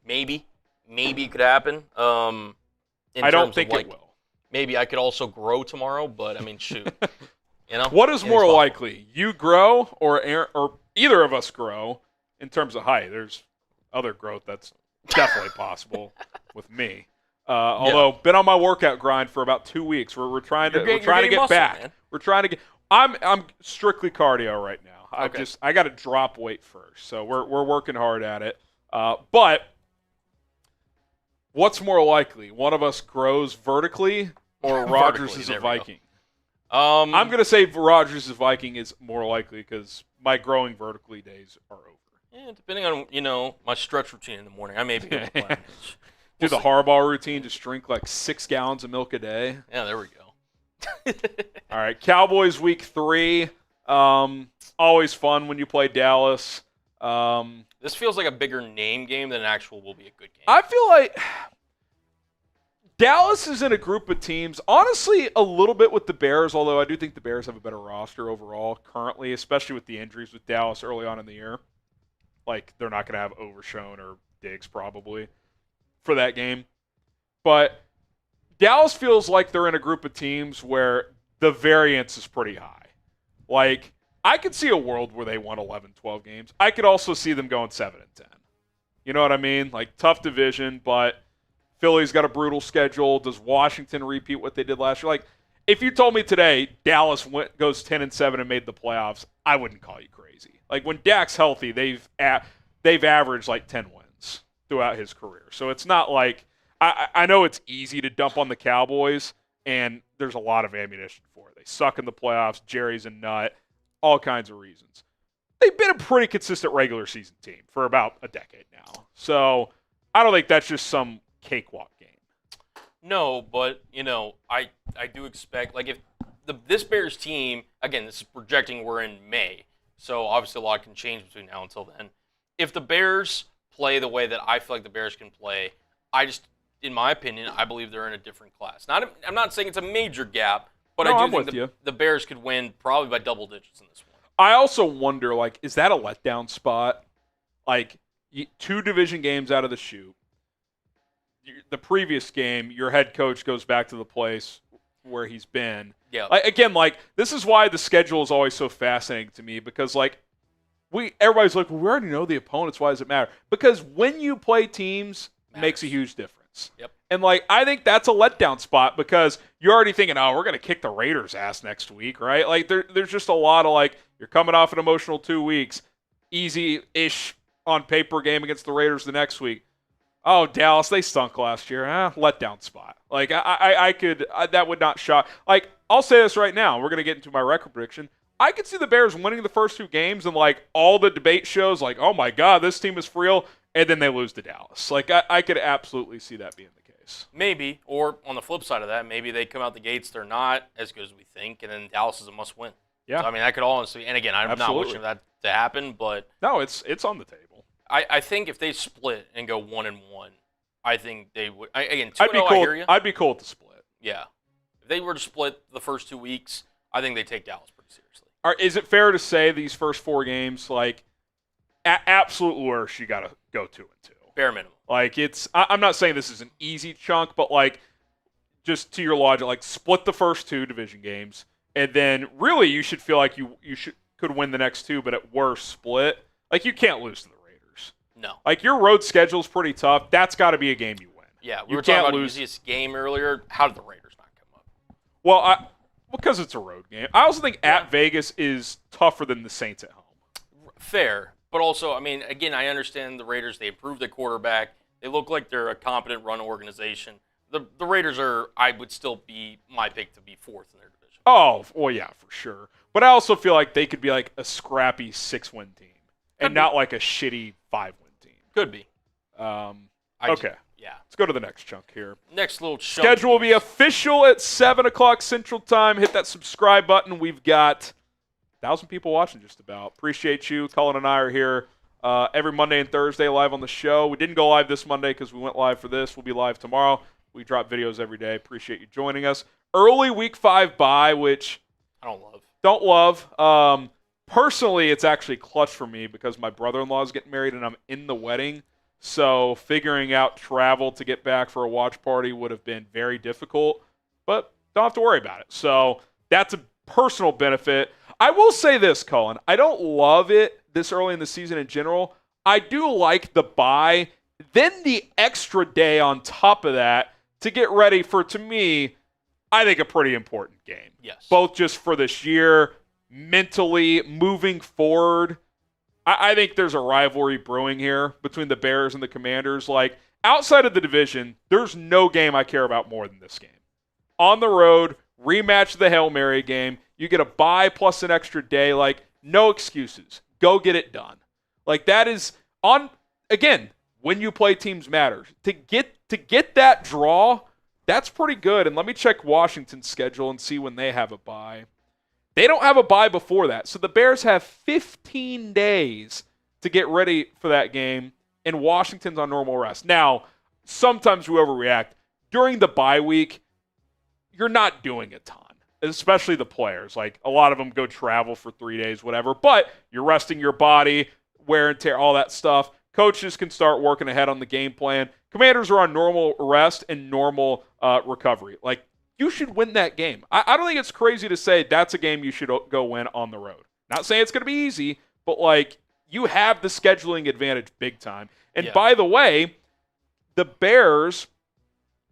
Maybe it could happen. I don't think it will. Maybe I could also grow tomorrow, but I mean, shoot. What is more likely? You grow or either of us grow in terms of height? There's other growth that's definitely possible with me. Although been on my workout grind for about 2 weeks. We're trying to get muscle, back. Man. We're trying to get. I'm strictly cardio right now. Okay. I got to drop weight first, so we're working hard at it. But what's more likely? One of us grows vertically, or Rodgers is a Viking. I'm gonna say Rodgers is a Viking is more likely because my growing vertically days are over. Yeah, depending on my stretch routine in the morning, I may be able to plan. Do the Harbaugh routine, just drink like 6 gallons of milk a day. Yeah, there we go. All right, Cowboys Week 3. Always fun when you play Dallas. This feels like a bigger name game than an actual will be a good game. I feel like Dallas is in a group of teams, honestly, a little bit with the Bears, although I do think the Bears have a better roster overall currently, especially with the injuries with Dallas early on in the year. Like, they're not going to have Overshown or Diggs probably for that game. But Dallas feels like they're in a group of teams where the variance is pretty high. Like, I could see a world where they won 11, 12 games. I could also see them going 7 and 10. You know what I mean? Like, tough division, but Philly's got a brutal schedule. Does Washington repeat what they did last year? Like, if you told me today Dallas goes 10 and 7 and made the playoffs, I wouldn't call you crazy. Like, when Dak's healthy, they've averaged like 10 wins throughout his career. So it's not like I know it's easy to dump on the Cowboys, and there's a lot of ammunition for it. They suck in the playoffs. Jerry's a nut. All kinds of reasons. They've been a pretty consistent regular season team for about a decade now. So I don't think that's just some cakewalk game. No, but, I do expect, like, if this Bears team, again, this is projecting we're in May, so obviously a lot can change between now until then. If the Bears play the way that I feel like the Bears can play, in my opinion, I believe they're in a different class. I'm not saying it's a major gap, but I do think the Bears could win probably by double digits in this one. I also wonder, like, is that a letdown spot? Like, 2 division games out of the chute. The previous game, your head coach goes back to the place where he's been. Yeah. Like, this is why the schedule is always so fascinating to me because, like, everybody's like, well, we already know the opponents. Why does it matter? Because when you play teams, it makes a huge difference. Yep. And, like, I think that's a letdown spot because you're already thinking, oh, we're going to kick the Raiders' ass next week, right? Like, there's just a lot of, like, you're coming off an emotional 2 weeks, easy-ish on paper game against the Raiders the next week. Oh, Dallas, they stunk last year. Letdown spot. Like, I could that would not shock. Like, I'll say this right now. We're going to get into my record prediction. I could see the Bears winning the first 2 games and, like, all the debate shows, like, oh, my God, this team is for real, and then they lose to Dallas. Like, I could absolutely see that being the case. Maybe, or on the flip side of that, maybe they come out the gates, they're not as good as we think, and then Dallas is a must-win. Yeah. So, I mean, that could honestly, and again, I'm not wishing that to happen, but no, it's on the table. I think if they split and go 1-1, I think they would. Again, 2-0, I hear you. I'd be cool with the split. Yeah. If they were to split the first 2 weeks, I think they take Dallas pretty seriously. Is it fair to say these first 4 games, like, at absolute worst, you got to go 2-2? Bare minimum. Like, I'm not saying this is an easy chunk, but, like, just to your logic, like split the first 2 division games, and then really you should feel like you could win the next 2, but at worst split. Like you can't lose to the Raiders. No. Like your road schedule's pretty tough. That's got to be a game you win. Yeah, we you were talking can't about lose. the easiest game earlier. How did the Raiders not come up? Well, because it's a road game. I also think at Vegas is tougher than the Saints at home. Fair. But also, I mean, again, I understand the Raiders. They improved the quarterback. They look like they're a competent run organization. The Raiders I would still be my pick to be 4th in their division. Oh, well, yeah, for sure. But I also feel like they could be like a scrappy 6-win team and not like a shitty 5-win team. Could be. Okay. Yeah. Let's go to the next chunk here. Next little chunk. Schedule will be official at 7 o'clock Central Time. Hit that subscribe button. We've got 1,000 people watching just about. Appreciate you. Cullen and I are here every Monday and Thursday live on the show. We didn't go live this Monday because we went live for this. We'll be live tomorrow. We drop videos every day. Appreciate you joining us. Early Week 5 bye, which I don't love. Personally, it's actually clutch for me because my brother-in-law is getting married and I'm in the wedding. So figuring out travel to get back for a watch party would have been very difficult, but don't have to worry about it. So that's a personal benefit. I will say this, Cullen. I don't love it this early in the season in general. I do like the bye, then the extra day on top of that to get ready for, to me, I think a pretty important game. Yes. Both just for this year, mentally, moving forward. I think there's a rivalry brewing here between the Bears and the Commanders. Like, outside of the division, there's no game I care about more than this game. On the road, rematch the Hail Mary game. You get a bye plus an extra day. Like, no excuses. Go get it done. Like, that is on, again, when you play teams matters. To get that draw, that's pretty good. And let me check Washington's schedule and see when they have a bye. They don't have a bye before that. So the Bears have 15 days to get ready for that game, and Washington's on normal rest. Now, sometimes we overreact. During the bye week, you're not doing a ton, especially the players. Like, a lot of them go travel for 3 days, whatever. But you're resting your body, wear and tear, all that stuff. Coaches can start working ahead on the game plan. Commanders are on normal rest and normal recovery. Like, you should win that game. I don't think it's crazy to say that's a game you should go win on the road. Not saying it's going to be easy, but, like, you have the scheduling advantage big time. And by the way, the Bears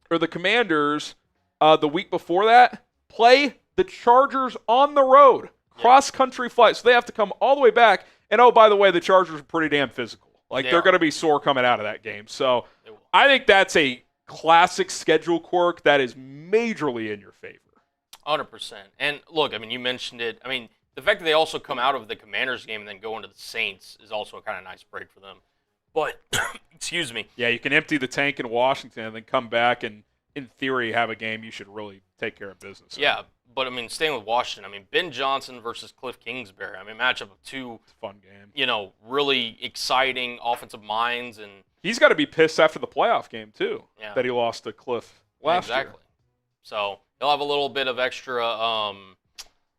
or the Commanders the week before that play the Chargers on the road, cross-country flight. So they have to come all the way back. And, oh, by the way, the Chargers are pretty damn physical. Like, they're going to be sore coming out of that game. So I think that's a classic schedule quirk that is majorly in your favor. 100%. And look, I mean, you mentioned it. I mean, the fact that they also come out of the Commanders game and then go into the Saints is also a kind of nice break for them. But, excuse me. Yeah, you can empty the tank in Washington and then come back and, in theory, have a game you should really take care of business. Yeah, but, I mean, staying with Washington, I mean, Ben Johnson versus Cliff Kingsbury. I mean, matchup of two, it's a fun game. You know, really exciting offensive minds. And he's got to be pissed after the playoff game, too, that he lost to Cliff last year. Exactly. So he'll have a little bit of extra,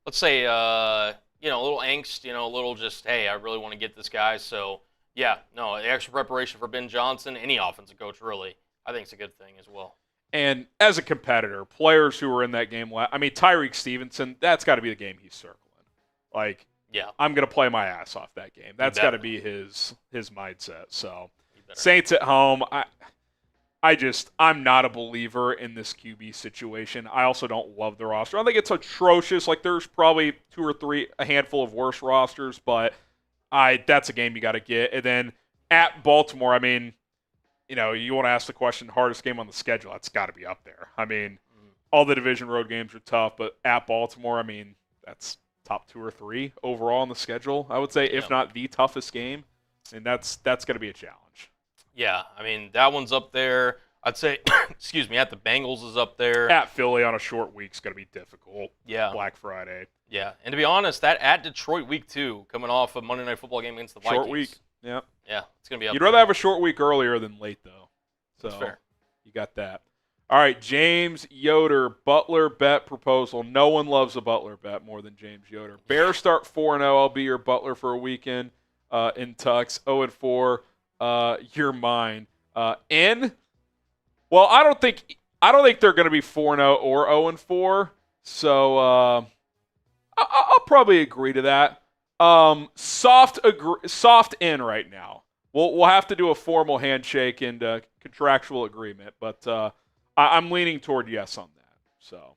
let's say, a little angst, a little just, hey, I really want to get this guy. So, yeah, no, the extra preparation for Ben Johnson, any offensive coach, really, I think it's a good thing as well. And as a competitor, players who were in that game, I mean, Tyreek Stevenson, that's got to be the game he's circling. Like, I'm going to play my ass off that game. That's got to be his mindset. So, Saints at home, I'm not a believer in this QB situation. I also don't love the roster. I think it's atrocious. Like, there's probably a handful of worse rosters, but that's a game you got to get. And then at Baltimore, I mean, you want to ask the question, hardest game on the schedule, that's got to be up there. I mean, all the division road games are tough, but at Baltimore, I mean, that's top 2 or 3 overall on the schedule, I would say, if not the toughest game. And that's going to be a challenge. Yeah, I mean, that one's up there. I'd say, excuse me, at the Bengals is up there. At Philly on a short week is going to be difficult. Yeah. Black Friday. Yeah, and to be honest, that at Detroit week 2, coming off a Monday Night Football game against the Vikings. Short week, yeah. Yeah, it's going to be up You'd there. rather have a short week earlier than late, though. So that's fair. You got that. All right, James Yoder, Butler bet proposal. No one loves a Butler bet more than James Yoder. Bears start 4-0. I'll be your Butler for a weekend in Tux. 0-4. You're mine. Well, I I don't think they're going to be 4-0 or 0-4. So I'll probably agree to that. Soft in right now. We'll have to do a formal handshake and contractual agreement, but I'm leaning toward yes on that. So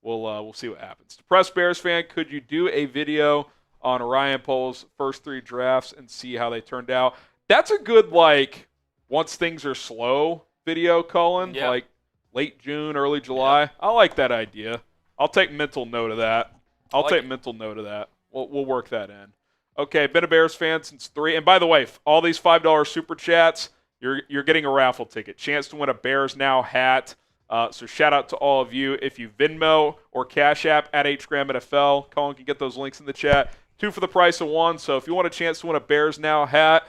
we'll see what happens. Depressed Bears fan, could you do a video on Ryan Poles' first 3 drafts and see how they turned out? That's a good once things are slow video, Cullen. Yeah. Like late June, early July. Yeah. I like that idea. I'll take mental note of that. We'll work that in. Okay, been a Bears fan since 3. And by the way, all these $5 super chats, you're getting a raffle ticket. Chance to win a Bears Now hat. So shout out to all of you. If you Venmo or Cash App at HGramNFL, Colin can get those links in the chat. 2 for the price of 1. So if you want a chance to win a Bears Now hat,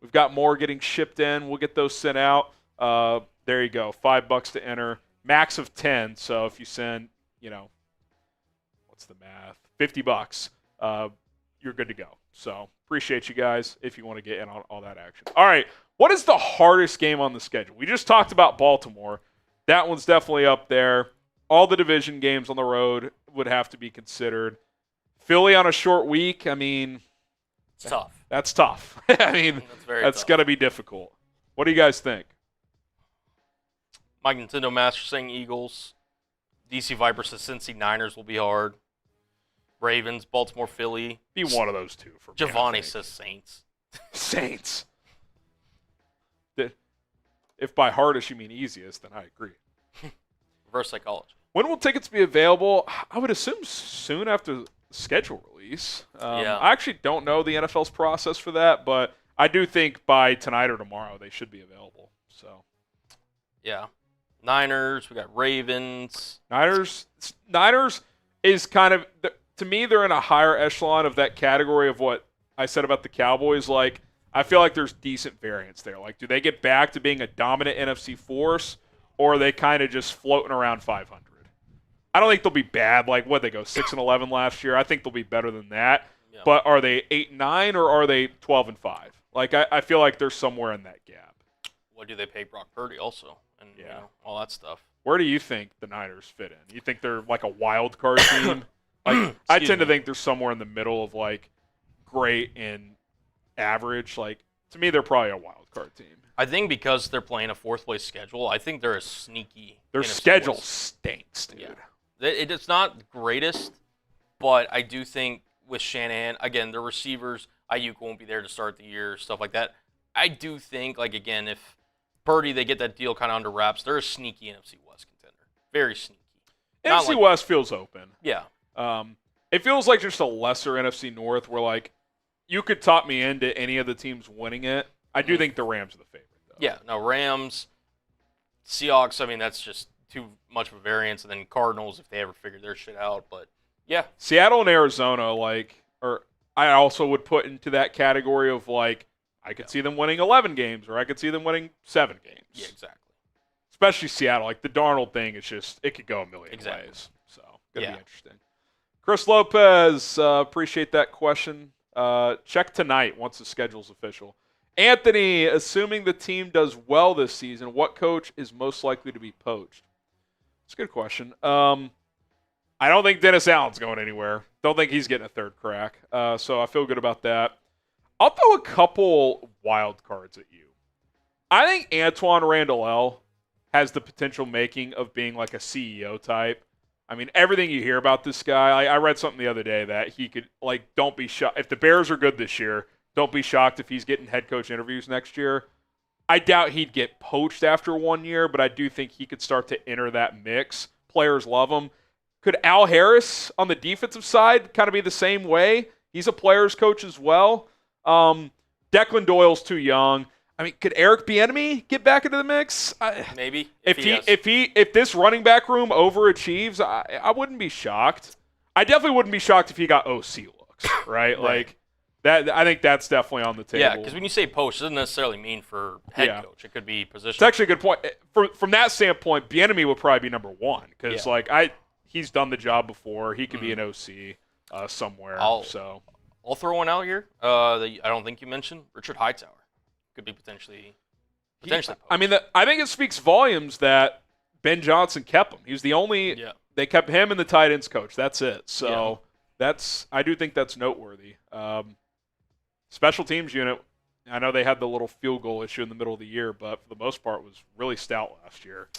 we've got more getting shipped in. We'll get those sent out. There you go. $5 to enter. Max of 10. So if you send, what's the math? $50. You're good to go. So appreciate you guys if you want to get in on all that action. All right. What is the hardest game on the schedule? We just talked about Baltimore. That one's definitely up there. All the division games on the road would have to be considered. Philly on a short week, it's tough. That's tough. That's going to be difficult. What do you guys think? Mike Nintendo Master saying Eagles. DC Vipers says Cincy Niners will be hard. Ravens, Baltimore, Philly. Be one of those 2 for me. Giovanni says Saints. Saints. If by hardest you mean easiest, then I agree. Reverse psychology. When will tickets be available? I would assume soon after the schedule release. I actually don't know the NFL's process for that, but I do think by tonight or tomorrow they should be available. So, yeah. Niners, we got Ravens. Niners is kind of, to me, they're in a higher echelon of that category of what I said about the Cowboys. I feel like there's decent variance there. Do they get back to being a dominant NFC force, or are they kind of just floating around 500? I don't think they'll be bad. What they go 6-11 last year? I think they'll be better than that. Yeah. But are they 8-9 or are they 12-5? I feel like they're somewhere in that gap. What do they pay Brock Purdy also, and all that stuff? Where do you think the Niners fit in? You think they're a wild card team? I tend to think they're somewhere in the middle of great and average. To me, they're probably a wild card team. I think because they're playing a 4th place schedule, I think they're a sneaky. Their schedule stinks, dude. Yeah. It's not the greatest, but I do think with Shanahan, again, the receivers, Ayuk won't be there to start the year, stuff like that. I do think, again, if Purdy, they get that deal kind of under wraps, they're a sneaky NFC West contender. Very sneaky. NFC West feels open. Yeah. It feels like just a lesser NFC North where, you could talk me into any of the teams winning it. I do think the Rams are the favorite, though. Yeah. No, Rams, Seahawks, that's just too much of a variance. And then Cardinals, if they ever figure their shit out. But, yeah. Seattle and Arizona, or I also would put into that category of, I could see them winning 11 games, or I could see them winning 7 games. Yeah, exactly. Especially Seattle. The Darnold thing is just, it could go a million ways. So, going to be interesting. Chris Lopez, appreciate that question. Check tonight once the schedule's official. Anthony, assuming the team does well this season, what coach is most likely to be poached? That's a good question. I don't think Dennis Allen's going anywhere. Don't think he's getting a 3rd crack. So I feel good about that. I'll throw a couple wild cards at you. I think Antoine Randall has the potential making of being a CEO type. Everything you hear about this guy, I read something the other day that he could, don't be shocked. If the Bears are good this year, don't be shocked if he's getting head coach interviews next year. I doubt he'd get poached after 1 year, but I do think he could start to enter that mix. Players love him. Could Al Harris on the defensive side kind of be the same way? He's a player's coach as well. Declan Doyle's too young. Could Eric Bieniemy get back into the mix? Maybe. If this running back room overachieves, I wouldn't be shocked. I definitely wouldn't be shocked if he got OC looks, right? Right. That. I think that's definitely on the table. Yeah, because when you say poach, it doesn't necessarily mean for head coach. It could be position. It's actually a good point. From that standpoint, Bieniemy would probably be number 1 because he's done the job before. He could be an OC somewhere. I'll throw one out here that I don't think you mentioned. Richard Hightower could be potentially poached. I think it speaks volumes that Ben Johnson kept him. He was the only they kept him and the tight ends coach. That's it. So I do think that's noteworthy. Special teams unit, I know they had the little field goal issue in the middle of the year, but for the most part was really stout last year.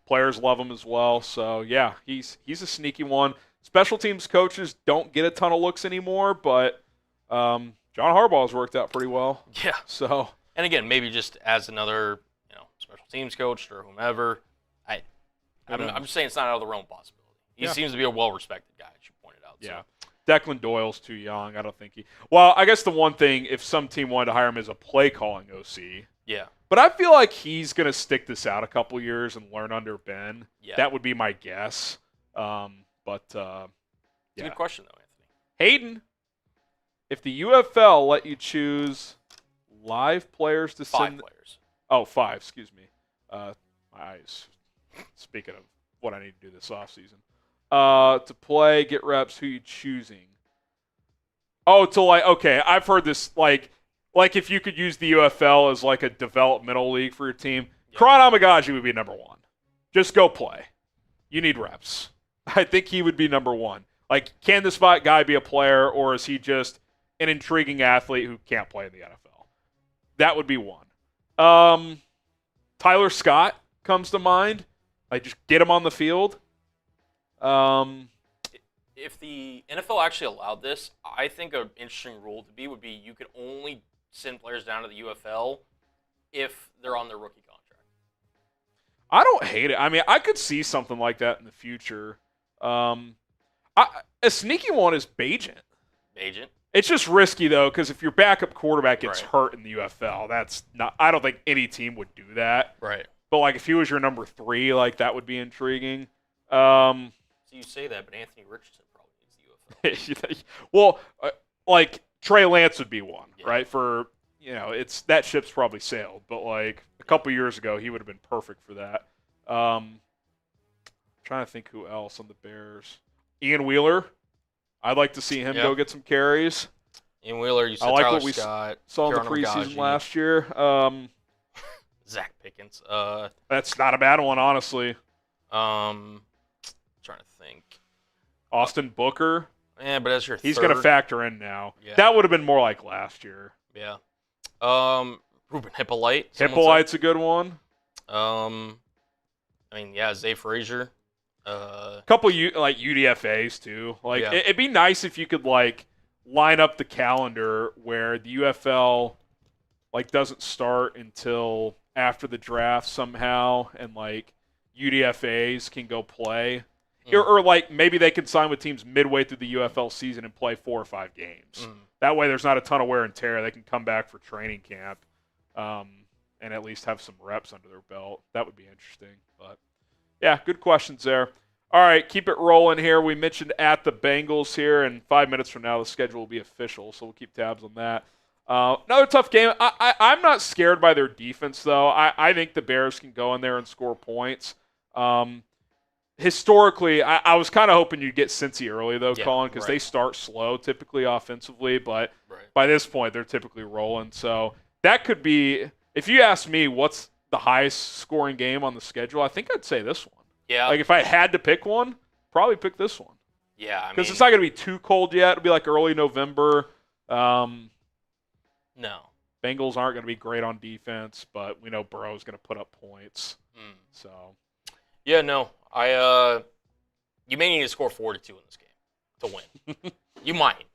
Players love him as well. So, yeah, he's a sneaky one. Special teams coaches don't get a ton of looks anymore, but John Harbaugh's worked out pretty well. Yeah. So, and again, maybe just as another, special teams coach or whomever. I'm just saying it's not out of the realm of possibility. He seems to be a well-respected guy, as you pointed out. So. Yeah. Declan Doyle's too young. I don't think he – well, I guess the one thing, if some team wanted to hire him as a play-calling OC. Yeah. But I feel like he's going to stick this out a couple years and learn under Ben. Yeah. That would be my guess. It's a good question, though, Anthony. Hayden, if the UFL let you choose live players to send – 5 players. Oh, 5, excuse me. My eyes. Speaking of what I need to do this offseason. To play, get reps, who you choosing? Oh, okay, I've heard this, like if you could use the UFL as like a developmental league for your team, Karan Amagaji would be number 1. Just go play. You need reps. I think he would be number 1. Like, can this guy be a player, or is he just an intriguing athlete who can't play in the NFL? That would be 1. Tyler Scott comes to mind. Like, just get him on the field. If the NFL actually allowed this, I think an interesting rule would be you could only send players down to the UFL if they're on their rookie contract. I don't hate it. I mean, I could see something like that in the future. A sneaky one is Bagent. It's just risky, though, because if your backup quarterback gets hurt in the UFL, that's not – I don't think any team would do that. Right. But, like, if he was your number 3, like, that would be intriguing. So you say that, but Anthony Richardson probably needs the UFL. Well, like, Trey Lance would be one, right? For, it's that ship's probably sailed. But, like, a couple years ago, he would have been perfect for that. Trying to think who else on the Bears. Ian Wheeler. I'd like to see him go get some carries. Ian Wheeler, you said I like Tyler what we Scott, saw in the preseason last year. Zach Pickens. That's not a bad one, honestly. Trying to think. Austin Booker. Yeah, but as your he's third. going to factor in now. Yeah. That would have been more like last year. Yeah. Ruben Hippolyte. Hippolyte's a good one. Zay Frazier. Couple UDFAs too. Like it'd be nice if you could like line up the calendar where the UFL like doesn't start until after the draft somehow, and like UDFAs can go play, or like maybe they can sign with teams midway through the UFL season and play 4 or 5 games. That way, there's not a ton of wear and tear. They can come back for training camp, and at least have some reps under their belt. That would be interesting. But yeah, good questions there. All right, keep it rolling here. We mentioned at the Bengals here, and 5 minutes from now the schedule will be official, so we'll keep tabs on that. Another tough game. I'm not scared by their defense, though. I think the Bears can go in there and score points. Historically, I was kind of hoping you'd get Cincy early, though, Colin, because they start slow typically offensively, but by this point they're typically rolling. So that could be, if you ask me what's the highest scoring game on the schedule, I think I'd say this one. Yeah. Like if I had to pick one, probably pick this one. Yeah, because it's not going to be too cold yet. It'll be like early November. No. Bengals aren't going to be great on defense, but we know Burrow's going to put up points. So. Yeah, no. You may need to score 42 in this game to win. You might.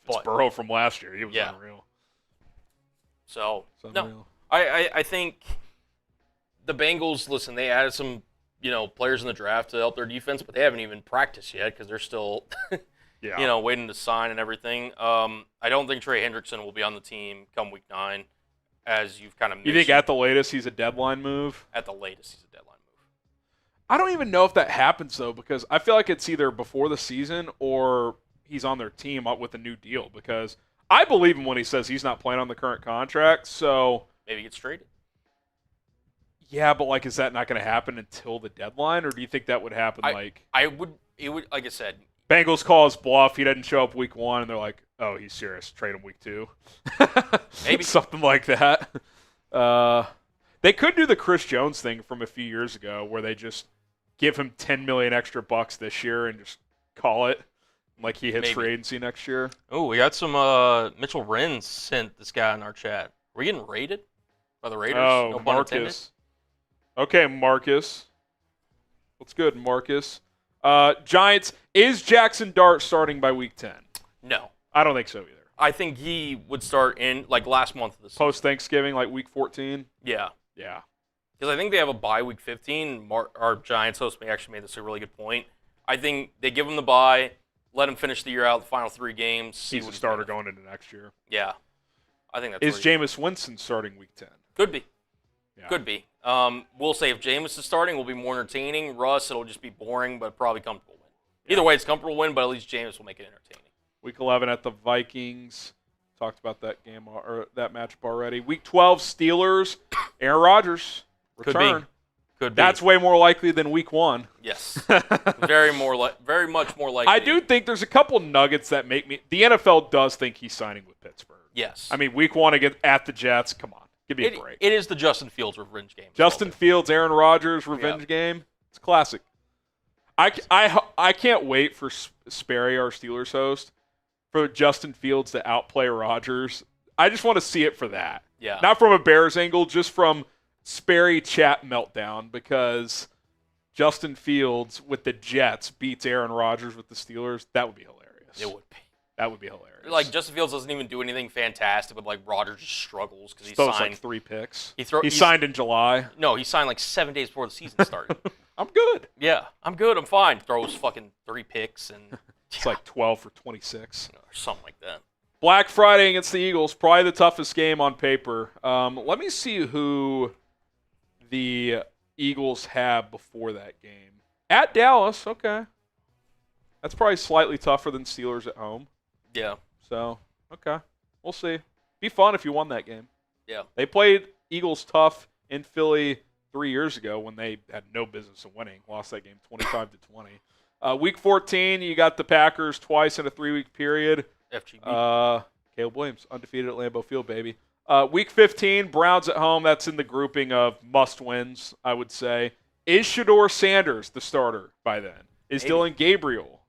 It's Burrow from last year. He was unreal. So, no. I think the Bengals, listen, they added some players in the draft to help their defense, but they haven't even practiced yet because they're still waiting to sign and everything. I don't think Trey Hendrickson will be on the team come week 9, as you've kind of mentioned. You think at the latest he's a deadline move? At the latest he's a deadline move. I don't even know if that happens, though, because I feel like it's either before the season or he's on their team with a new deal, because I believe him when he says he's not playing on the current contract, so maybe he gets traded. Yeah, but is that not going to happen until the deadline, or do you think that would happen? It would, like I said, Bengals call his bluff. He doesn't show up week 1, and they're like, "Oh, he's serious. Trade him week 2." Maybe something like that. They could do the Chris Jones thing from a few years ago, where they just give him $10 million extra bucks this year and just call it like he hits Maybe. free agency next year. Oh, we got some Mitchell Wren sent this guy in our chat. Are we getting raided by the Raiders? Oh, No pun intended. Marcus. Okay, Marcus. What's good, Marcus? Giants, is Jackson Dart starting by week 10? No. I don't think so either. I think he would start in like last month of the season. Post-Thanksgiving, like week 14? Yeah. Yeah. Because I think they have a bye week 15. Our Giants host actually made this a really good point. I think they give him the bye, let him finish the year out, the final 3 games. He's a starter going into next year. Yeah. I think that's Is Jameis Winston starting week 10? Could be. Yeah. Could be. We'll say if Jameis is starting, we'll be more entertaining. Russ, it'll just be boring, but probably comfortable win. Either way, it's comfortable win, but at least Jameis will make it entertaining. Week 11 at the Vikings. Talked about that game or that matchup already. Week 12 Steelers. Aaron Rodgers return. Could be. That's way more likely than week 1. Yes. very much more likely. I do think there's a couple nuggets that make me. The NFL does think he's signing with Pittsburgh. Yes. I mean, week 1 against at the Jets. Come on, give me a break. It is the Justin Fields revenge game. Justin Fields, Aaron Rodgers revenge game. It's classic. I can't wait for Sperry, our Steelers host, for Justin Fields to outplay Rodgers. I just want to see it for that. Yeah. Not from a Bears angle, just from Sperry chat meltdown, because Justin Fields with the Jets beats Aaron Rodgers with the Steelers. That would be hilarious. It would be. That would be hilarious. Like, Justin Fields doesn't even do anything fantastic, but like Rodgers just struggles because he throws signed like 3 picks. He signed in July. No, he signed like 7 days before the season started. I'm good. Yeah, I'm good. I'm fine. Throws fucking 3 picks and It's like 12 for 26. or something like that. Black Friday against the Eagles, probably the toughest game on paper. Let me see who the Eagles have before that game. At Dallas, okay. That's probably slightly tougher than Steelers at home. Yeah. So, okay. We'll see. Be fun if you won that game. Yeah. They played Eagles tough in Philly 3 years ago when they had no business in winning. Lost that game 25-20. Week 14, you got the Packers twice in a 3-week period. FGB. Caleb Williams, undefeated at Lambeau Field, baby. Week 15, Browns at home. That's in the grouping of must-wins, I would say. Is Shedeur Sanders the starter by then? Is Maybe. Dylan Gabriel?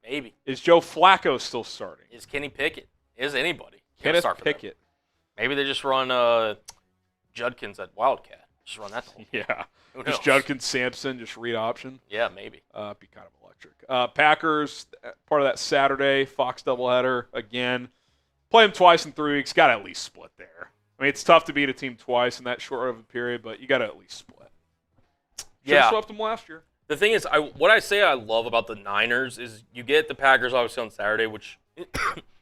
Maybe. Is Joe Flacco still starting? Is Kenny Pickett? Is anybody? Kenneth Pickett. Maybe they just run Judkins at Wildcat. Just run that the whole time. Yeah. Who Just knows? Judkins, Sampson, just read option. Yeah, maybe. Be kind of electric. Packers, part of that Saturday, Fox doubleheader again. Play them twice in 3 weeks. Got to at least split there. I mean, it's tough to beat a team twice in that short of a period, but you got to at least split. Yeah. Swept them last year. The thing is, what I say I love about the Niners is you get the Packers obviously on Saturday, which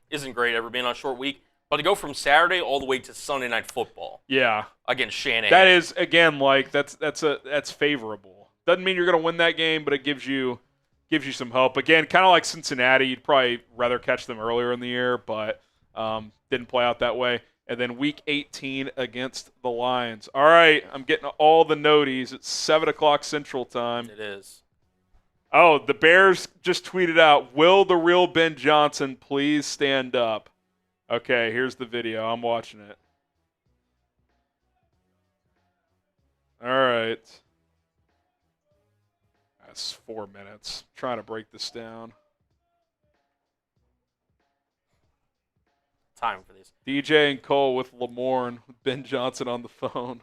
isn't great ever being on a short week, but to go from Saturday all the way to Sunday Night Football Yeah. against Shanahan. That is, again, like that's favorable. Doesn't mean you're going to win that game, but it gives you some hope. Again, kind of like Cincinnati, you'd probably rather catch them earlier in the year, but didn't play out that way. And then Week 18 against the Lions. All right, I'm getting all the noties. It's 7 o'clock Central Time. It is. Oh, the Bears just tweeted out, will the real Ben Johnson please stand up? Okay, here's the video. I'm watching it. All right. That's 4 minutes. Trying to break this down. Time for these. DJ and Cole with Lamorne, with Ben Johnson on the phone.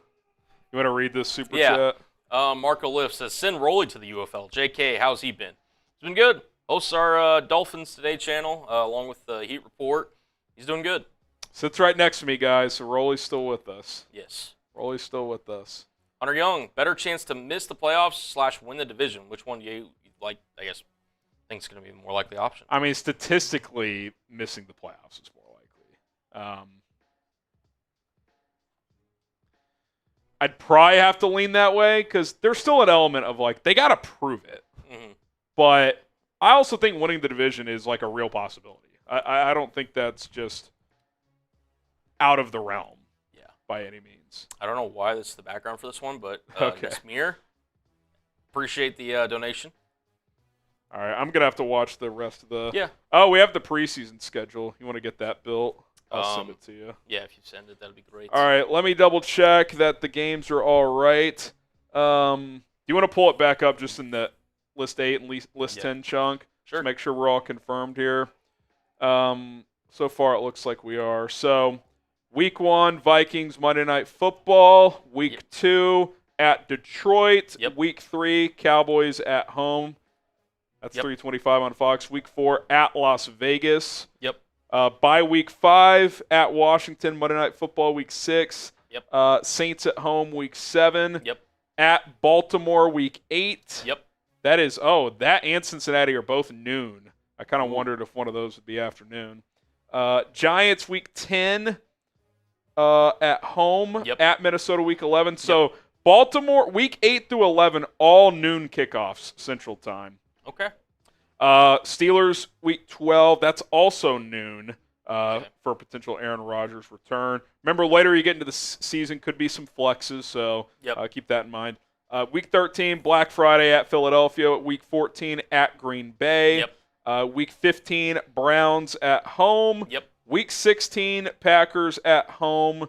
You want to read this super Yeah. chat? Marco Lift says, send Rolly to the UFL. JK, how's he been? He's been good. Hosts our Dolphins Today channel, along with the Heat Report. He's doing good. Sits right next to me, guys, so Rolly's still with us. Yes. Rolly's still with us. Hunter Young, better chance to miss the playoffs / win the division. Which one do you like, I guess, think is going to be the more likely option? I mean, statistically, missing the playoffs is more likely. I'd probably have to lean that way because there's still an element of, like, they got to prove it. Mm-hmm. But I also think winning the division is, like, a real possibility. I don't think that's just out of the realm by any means. I don't know why this is the background for this one, but Okay. Nasmir, appreciate the donation. All right, I'm going to have to watch the rest of the... Yeah. Oh, we have the preseason schedule. You want to get that built? I'll send it to you. Yeah, if you send it, that'd be great. All right, let me double check that the games are all right. you want to pull it back up just in the list 8 and list 10 chunk? Sure. To make sure we're all confirmed here. So far, it looks like we are. So, week 1, Vikings, Monday Night Football. Week 2, at Detroit. Week 3, Cowboys at home. That's 3:25 on Fox. Week 4, at Las Vegas. Bye week 5, at Washington, Monday Night Football. Week 6. Saints at home, week 7. At Baltimore, week 8. That is, that and Cincinnati are both noon. I kind of wondered if one of those would be afternoon. Giants, week 10, at home. At Minnesota, week 11. So, Baltimore, week 8 through 11, all noon kickoffs, Central Time. Okay. Steelers, week 12, that's also noon for a potential Aaron Rodgers return. Remember, later you get into the season, could be some flexes, so keep that in mind. Week 13, Black Friday at Philadelphia. Week 14, at Green Bay. Week 15, Browns at home. Week 16, Packers at home.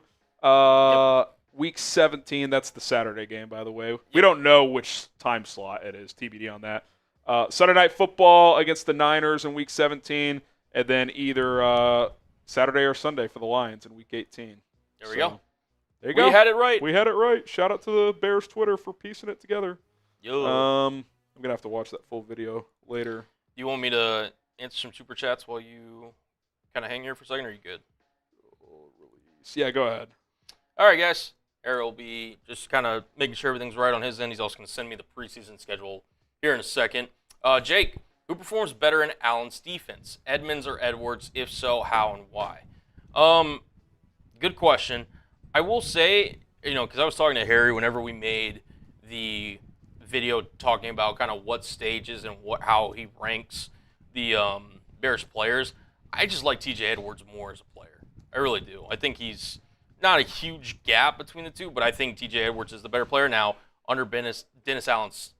Week 17, that's the Saturday game, by the way. We don't know which time slot it is, TBD on that. Sunday Night Football against the Niners in Week 17, and then either Saturday or Sunday for the Lions in Week 18. There we go. There you go. We had it right. We had it right. Shout out to the Bears Twitter for piecing it together. I'm going to have to watch that full video later. You want me to answer some Super Chats while you kind of hang here for a second, or are you good? Yeah, go ahead. All right, guys. Eric will be just kind of making sure everything's right on his end. He's also going to send me the preseason schedule here in a second. Jake, who performs better in Allen's defense, Edmonds or Edwards? If so, how and why? Good question. I will say, because I was talking to Harry whenever we made the video talking about kind of what stages and how he ranks the Bears players. I just like TJ Edwards more as a player. I really do. I think he's not a huge gap between the two, but I think TJ Edwards is the better player now under Dennis Allen's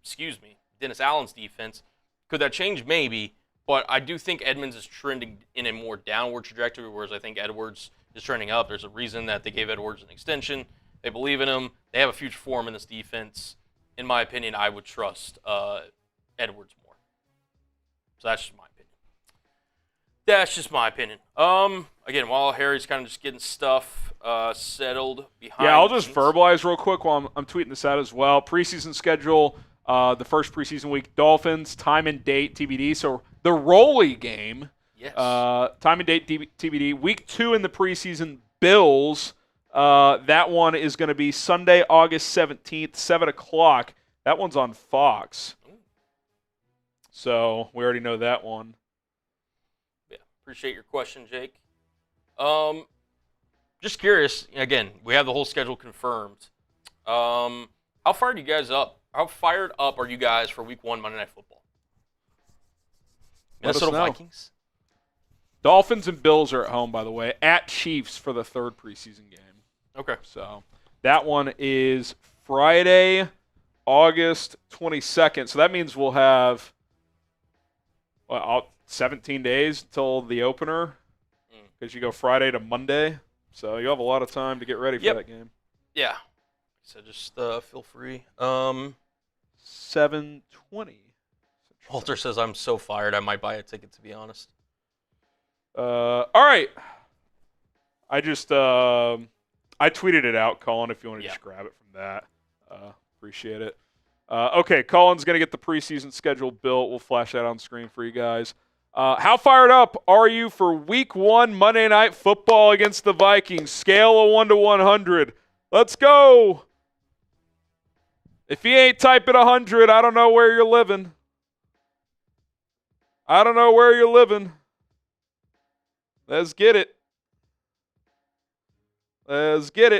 defense. Could that change? Maybe, but I do think Edmonds is trending in a more downward trajectory, whereas I think Edwards is trending up. There's a reason that they gave Edwards an extension. They believe in him. They have a future for him in this defense. In my opinion, I would trust Edwards more. So that's just my opinion. Again, while Harry's kind of just getting stuff settled behind. Yeah, I'll just verbalize real quick while I'm tweeting this out as well. Preseason schedule, the first preseason week, Dolphins, time and date, TBD. So the Rolly game, time and date, TBD. Week 2 in the preseason, Bills. That one is going to be Sunday, August 17th, 7 o'clock. That one's on Fox. So we already know that one. Yeah, appreciate your question, Jake. Just curious, again, we have the whole schedule confirmed. How fired are you guys for Week 1 Monday Night Football? Minnesota Vikings? Dolphins and Bills are at home, by the way, at Chiefs for the third preseason game. Okay. So that one is Friday, August 22nd. So that means we'll have 17 days until the opener because you go Friday to Monday. So you'll have a lot of time to get ready for that game. Yeah. So just feel free. 7:20. Walter says, I'm so fired, I might buy a ticket, to be honest. All right. I just I tweeted it out, Colin, if you want to just grab it from that. Appreciate it. Okay, Colin's going to get the preseason schedule built. We'll flash that on screen for you guys. How fired up are you for Week 1 Monday Night Football against the Vikings? Scale of 1 to 100. Let's go. If you ain't typing 100, I don't know where you're living. Let's get it. Let's go.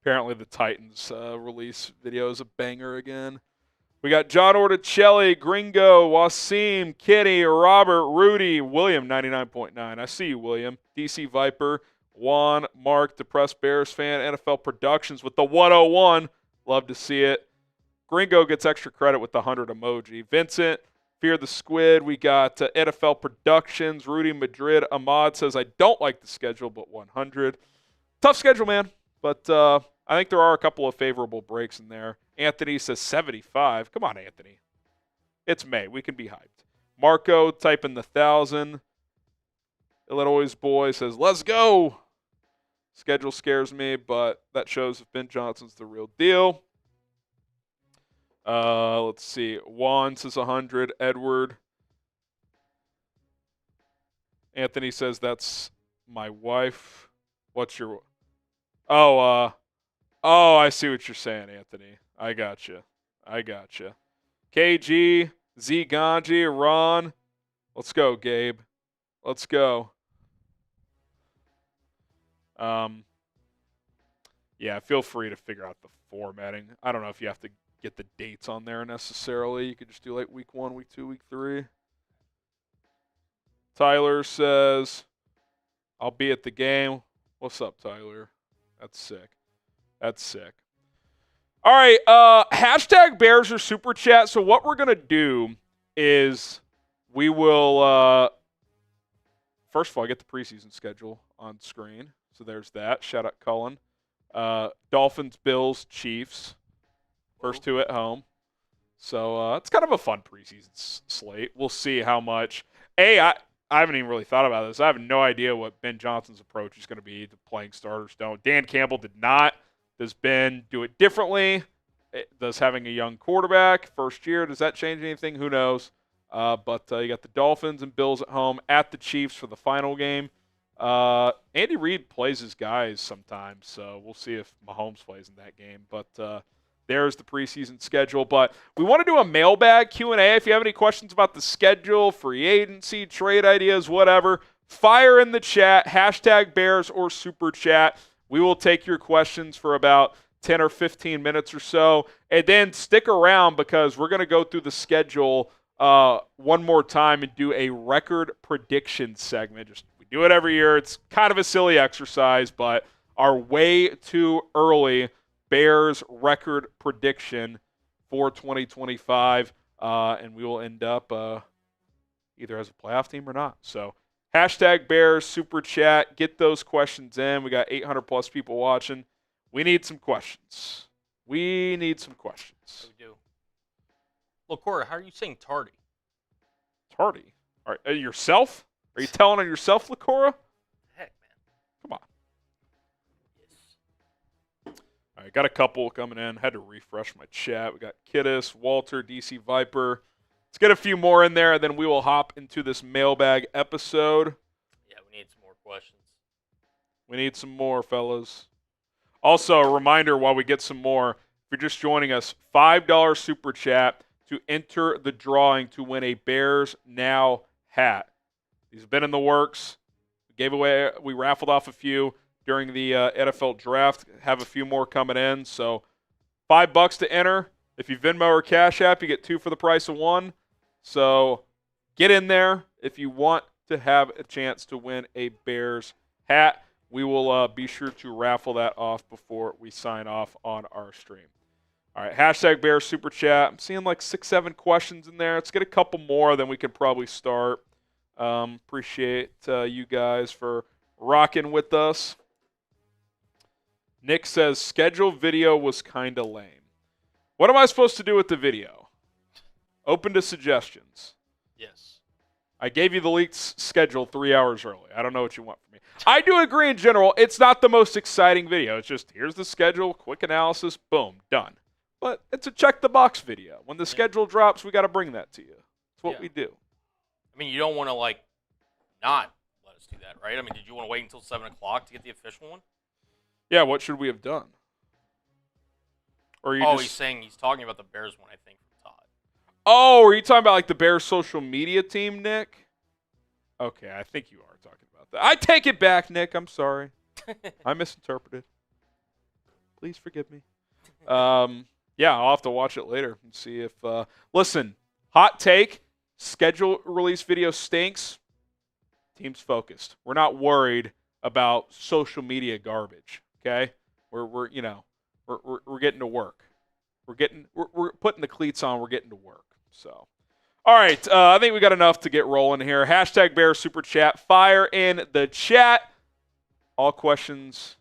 Apparently the Titans release video is a banger again. We got John Orticelli, Gringo, Wasim, Kenny, Robert, Rudy, William, 99.9. I see you, William. DC Viper, Juan, Mark, Depressed Bears fan, NFL Productions with the 101. Love to see it. Gringo gets extra credit with the 100 emoji. Vincent, Fear the Squid. We got NFL Productions. Rudy Madrid. Ahmad says, I don't like the schedule, but 100. Tough schedule, man. But I think there are a couple of favorable breaks in there. Anthony says 75. Come on, Anthony. It's May. We can be hyped. Marco typing the 1,000. Illinois boy says, let's go. Schedule scares me, but that shows if Ben Johnson's the real deal. Let's see. Juan says 100. Edward. Anthony says that's my wife. What's your... Oh, I see what you're saying, Anthony. I gotcha. KG, Z Ganji, Ron. Let's go, Gabe. Let's go. Yeah, feel free to figure out the formatting. I don't know if you have to get the dates on there necessarily. You could just do like week 1, week 2, week 3. Tyler says, I'll be at the game. What's up, Tyler? That's sick. All right, hashtag Bears or Super Chat. So what we're going to do is we will, first of all, get the preseason schedule on screen. So there's that. Shout out Cullen. Dolphins, Bills, Chiefs. First 2 at home. So it's kind of a fun preseason slate. We'll see how much. I haven't even really thought about this. I have no idea what Ben Johnson's approach is going to be to playing starters don't. Dan Campbell did not. Does Ben do it differently? Does having a young quarterback, first year, does that change anything? Who knows? But you got the Dolphins and Bills at home, at the Chiefs for the final game. Andy Reid plays his guys sometimes, so we'll see if Mahomes plays in that game. But there's the preseason schedule. But we want to do a mailbag Q&A. If you have any questions about the schedule, free agency, trade ideas, whatever, fire in the chat, hashtag Bears or Super Chat. We will take your questions for about 10 or 15 minutes or so. And then stick around because we're going to go through the schedule one more time and do a record prediction segment. We do it every year. It's kind of a silly exercise, but our way too early Bears record prediction for 2025. And we will end up either as a playoff team or not. So hashtag Bears, Super Chat. Get those questions in. We got 800-plus people watching. We need some questions. We do. Look, Corey, how are you saying tardy? Tardy? All right, yourself? Are you telling on yourself, Lacora? Heck, man. Come on. Yes. All right, got a couple coming in. Had to refresh my chat. We got Kiddis, Walter, DC Viper. Let's get a few more in there, and then we will hop into this mailbag episode. Yeah, we need some more questions. We need some more, fellas. Also, a reminder while we get some more, if you're just joining us, $5 Super Chat to enter the drawing to win a Bears Now hat. These have been in the works. We raffled off a few during the NFL draft. Have a few more coming in. So $5 to enter. If you Venmo or Cash App, you get 2 for the price of 1. So get in there if you want to have a chance to win a Bears hat. We will be sure to raffle that off before we sign off on our stream. All right, hashtag Bears Super Chat. I'm seeing like 6-7 questions in there. Let's get a couple more, then we can probably start. Appreciate you guys for rocking with us. Nick says, schedule video was kind of lame. What am I supposed to do with the video? Open to suggestions. Yes. I gave you the leaked schedule 3 hours early. I don't know what you want from me. I do agree in general, it's not the most exciting video. It's just, here's the schedule, quick analysis, boom, done. But it's a check-the-box video. When the schedule drops, we got to bring that to you. That's what we do. I mean, you don't want to, not let us do that, right? I mean, did you want to wait until 7 o'clock to get the official one? Yeah, what should we have done? Or he's saying he's talking about the Bears one, I think, from Todd. Oh, are you talking about, the Bears social media team, Nick? Okay, I think you are talking about that. I take it back, Nick. I'm sorry. I misinterpreted. Please forgive me. Yeah, I'll have to watch it later and see if listen, hot take, schedule release video stinks. Team's focused. We're not worried about social media garbage, okay? We're getting to work. we're putting the cleats on. We're getting to work. So, all right. I think we got enough to get rolling here. Hashtag Bears Super Chat. Fire in the chat. All questions,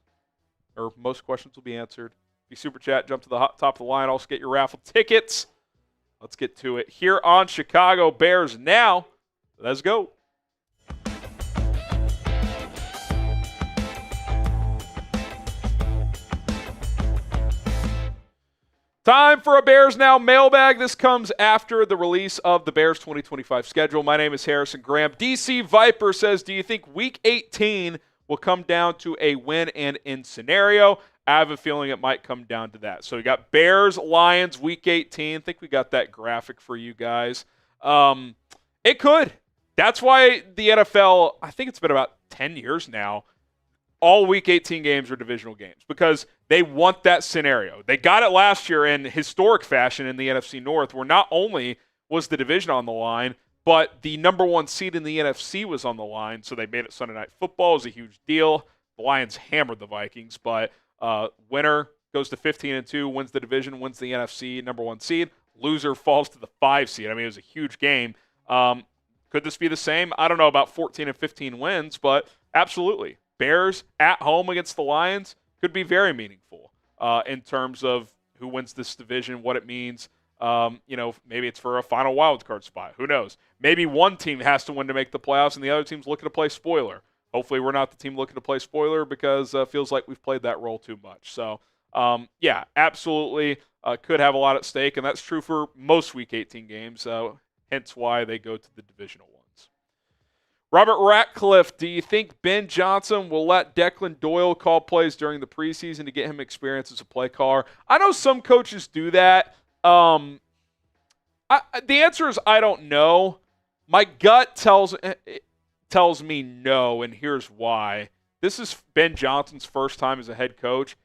or most questions, will be answered. If you Super Chat, jump to the top of the line. Also get your raffle tickets. Let's get to it here on Chicago Bears Now. Let's go. Time for a Bears Now mailbag. This comes after the release of the Bears 2025 schedule. My name is Harrison Graham. DC Viper says, do you think Week 18 will come down to a win and in scenario? I have a feeling it might come down to that. So we got Bears, Lions, Week 18. I think we got that graphic for you guys. It could. That's why the NFL, I think it's been about 10 years now, all Week 18 games are divisional games because they want that scenario. They got it last year in historic fashion in the NFC North, where not only was the division on the line, but the number one seed in the NFC was on the line, so they made it Sunday Night Football. It was a huge deal. The Lions hammered the Vikings, but winner goes to 15-2, wins the division, wins the NFC number one seed. Loser falls to the 5 seed. I mean, it was a huge game. Could this be the same? I don't know about 14 and 15 wins, but absolutely. Bears at home against the Lions could be very meaningful in terms of who wins this division, what it means. Maybe it's for a final wild card spot. Who knows? Maybe one team has to win to make the playoffs, and the other team's looking to play spoiler. Hopefully we're not the team looking to play spoiler because it feels like we've played that role too much. So, yeah, absolutely could have a lot at stake, and that's true for most Week 18 games, hence why they go to the divisional ones. Robert Ratcliffe, do you think Ben Johnson will let Declan Doyle call plays during the preseason to get him experience as a play caller? I know some coaches do that. The answer is I don't know. My gut tells me no, and here's why. This is Ben Johnson's first time as a head coach,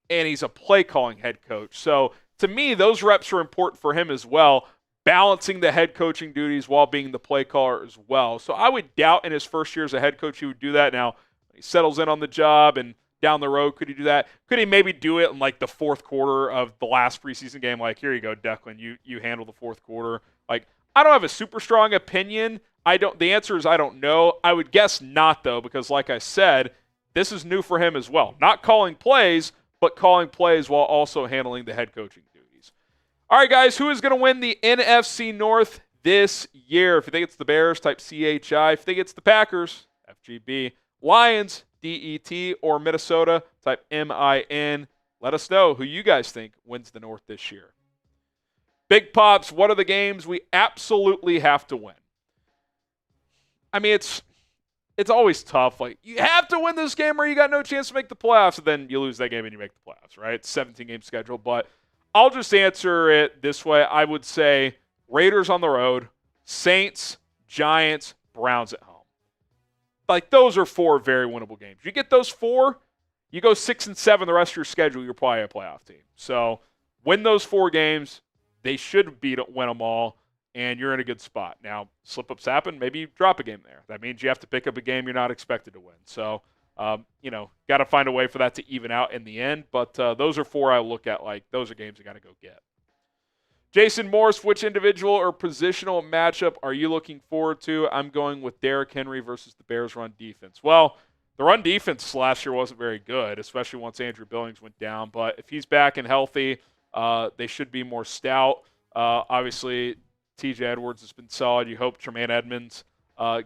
and he's a play-calling head coach. So to me, those reps are important for him as well, balancing the head coaching duties while being the play caller as well. So I would doubt in his first year as a head coach he would do that. Now, he settles in on the job and down the road, could he do that? Could he maybe do it in like the fourth quarter of the last preseason game? Like, here you go, Declan, you handle the fourth quarter. Like, I don't have a super strong opinion. The answer is I don't know. I would guess not, though, because like I said, this is new for him as well. Not calling plays, but calling plays while also handling the head coaching duties. All right, guys, who is going to win the NFC North this year? If you think it's the Bears, type CHI. If you think it's the Packers, FGB. Lions, DET, or Minnesota, type MIN. Let us know who you guys think wins the North this year. Big Pops, what are the games we absolutely have to win? I mean, it's always tough. Like, you have to win this game or you got no chance to make the playoffs, and then you lose that game and you make the playoffs, right? It's a 17-game schedule, but I'll just answer it this way. I would say Raiders on the road, Saints, Giants, Browns at home. Like, those are 4 very winnable games. You get those 4, you go 6-7 the rest of your schedule, you're probably a playoff team. So win those 4 games. They should win them all, and you're in a good spot. Now, slip-ups happen. Maybe you drop a game there. That means you have to pick up a game you're not expected to win. So, got to find a way for that to even out in the end. But those are 4 I look at like those are games you got to go get. Jason Morris, which individual or positional matchup are you looking forward to? I'm going with Derrick Henry versus the Bears run defense. Well, the run defense last year wasn't very good, especially once Andrew Billings went down. But if he's back and healthy, they should be more stout. Obviously, TJ Edwards has been solid. You hope Tremaine Edmonds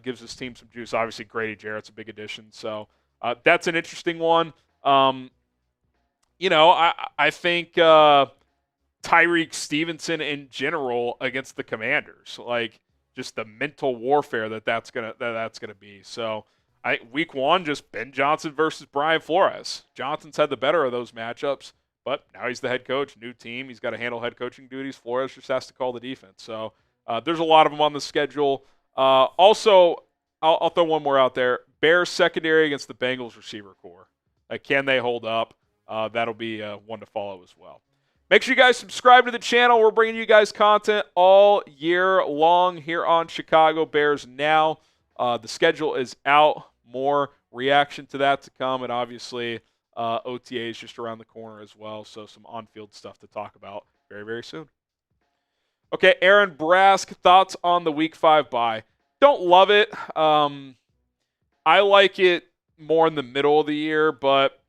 gives his team some juice. Obviously, Grady Jarrett's a big addition. So that's an interesting one. I think Tyreek Stevenson in general against the Commanders, like just the mental warfare that's gonna be. So week 1, just Ben Johnson versus Brian Flores. Johnson's had the better of those matchups, but now he's the head coach, new team. He's got to handle head coaching duties. Flores just has to call the defense. So there's a lot of them on the schedule. Also, I'll throw one more out there. Bears secondary against the Bengals receiver core. Can they hold up? That'll be one to follow as well. Make sure you guys subscribe to the channel. We're bringing you guys content all year long here on Chicago Bears Now. The schedule is out. More reaction to that to come, and obviously OTA is just around the corner as well, so some on-field stuff to talk about very, very soon. Okay, Aaron Brask, thoughts on the Week 5 bye. Don't love it. I like it more in the middle of the year, but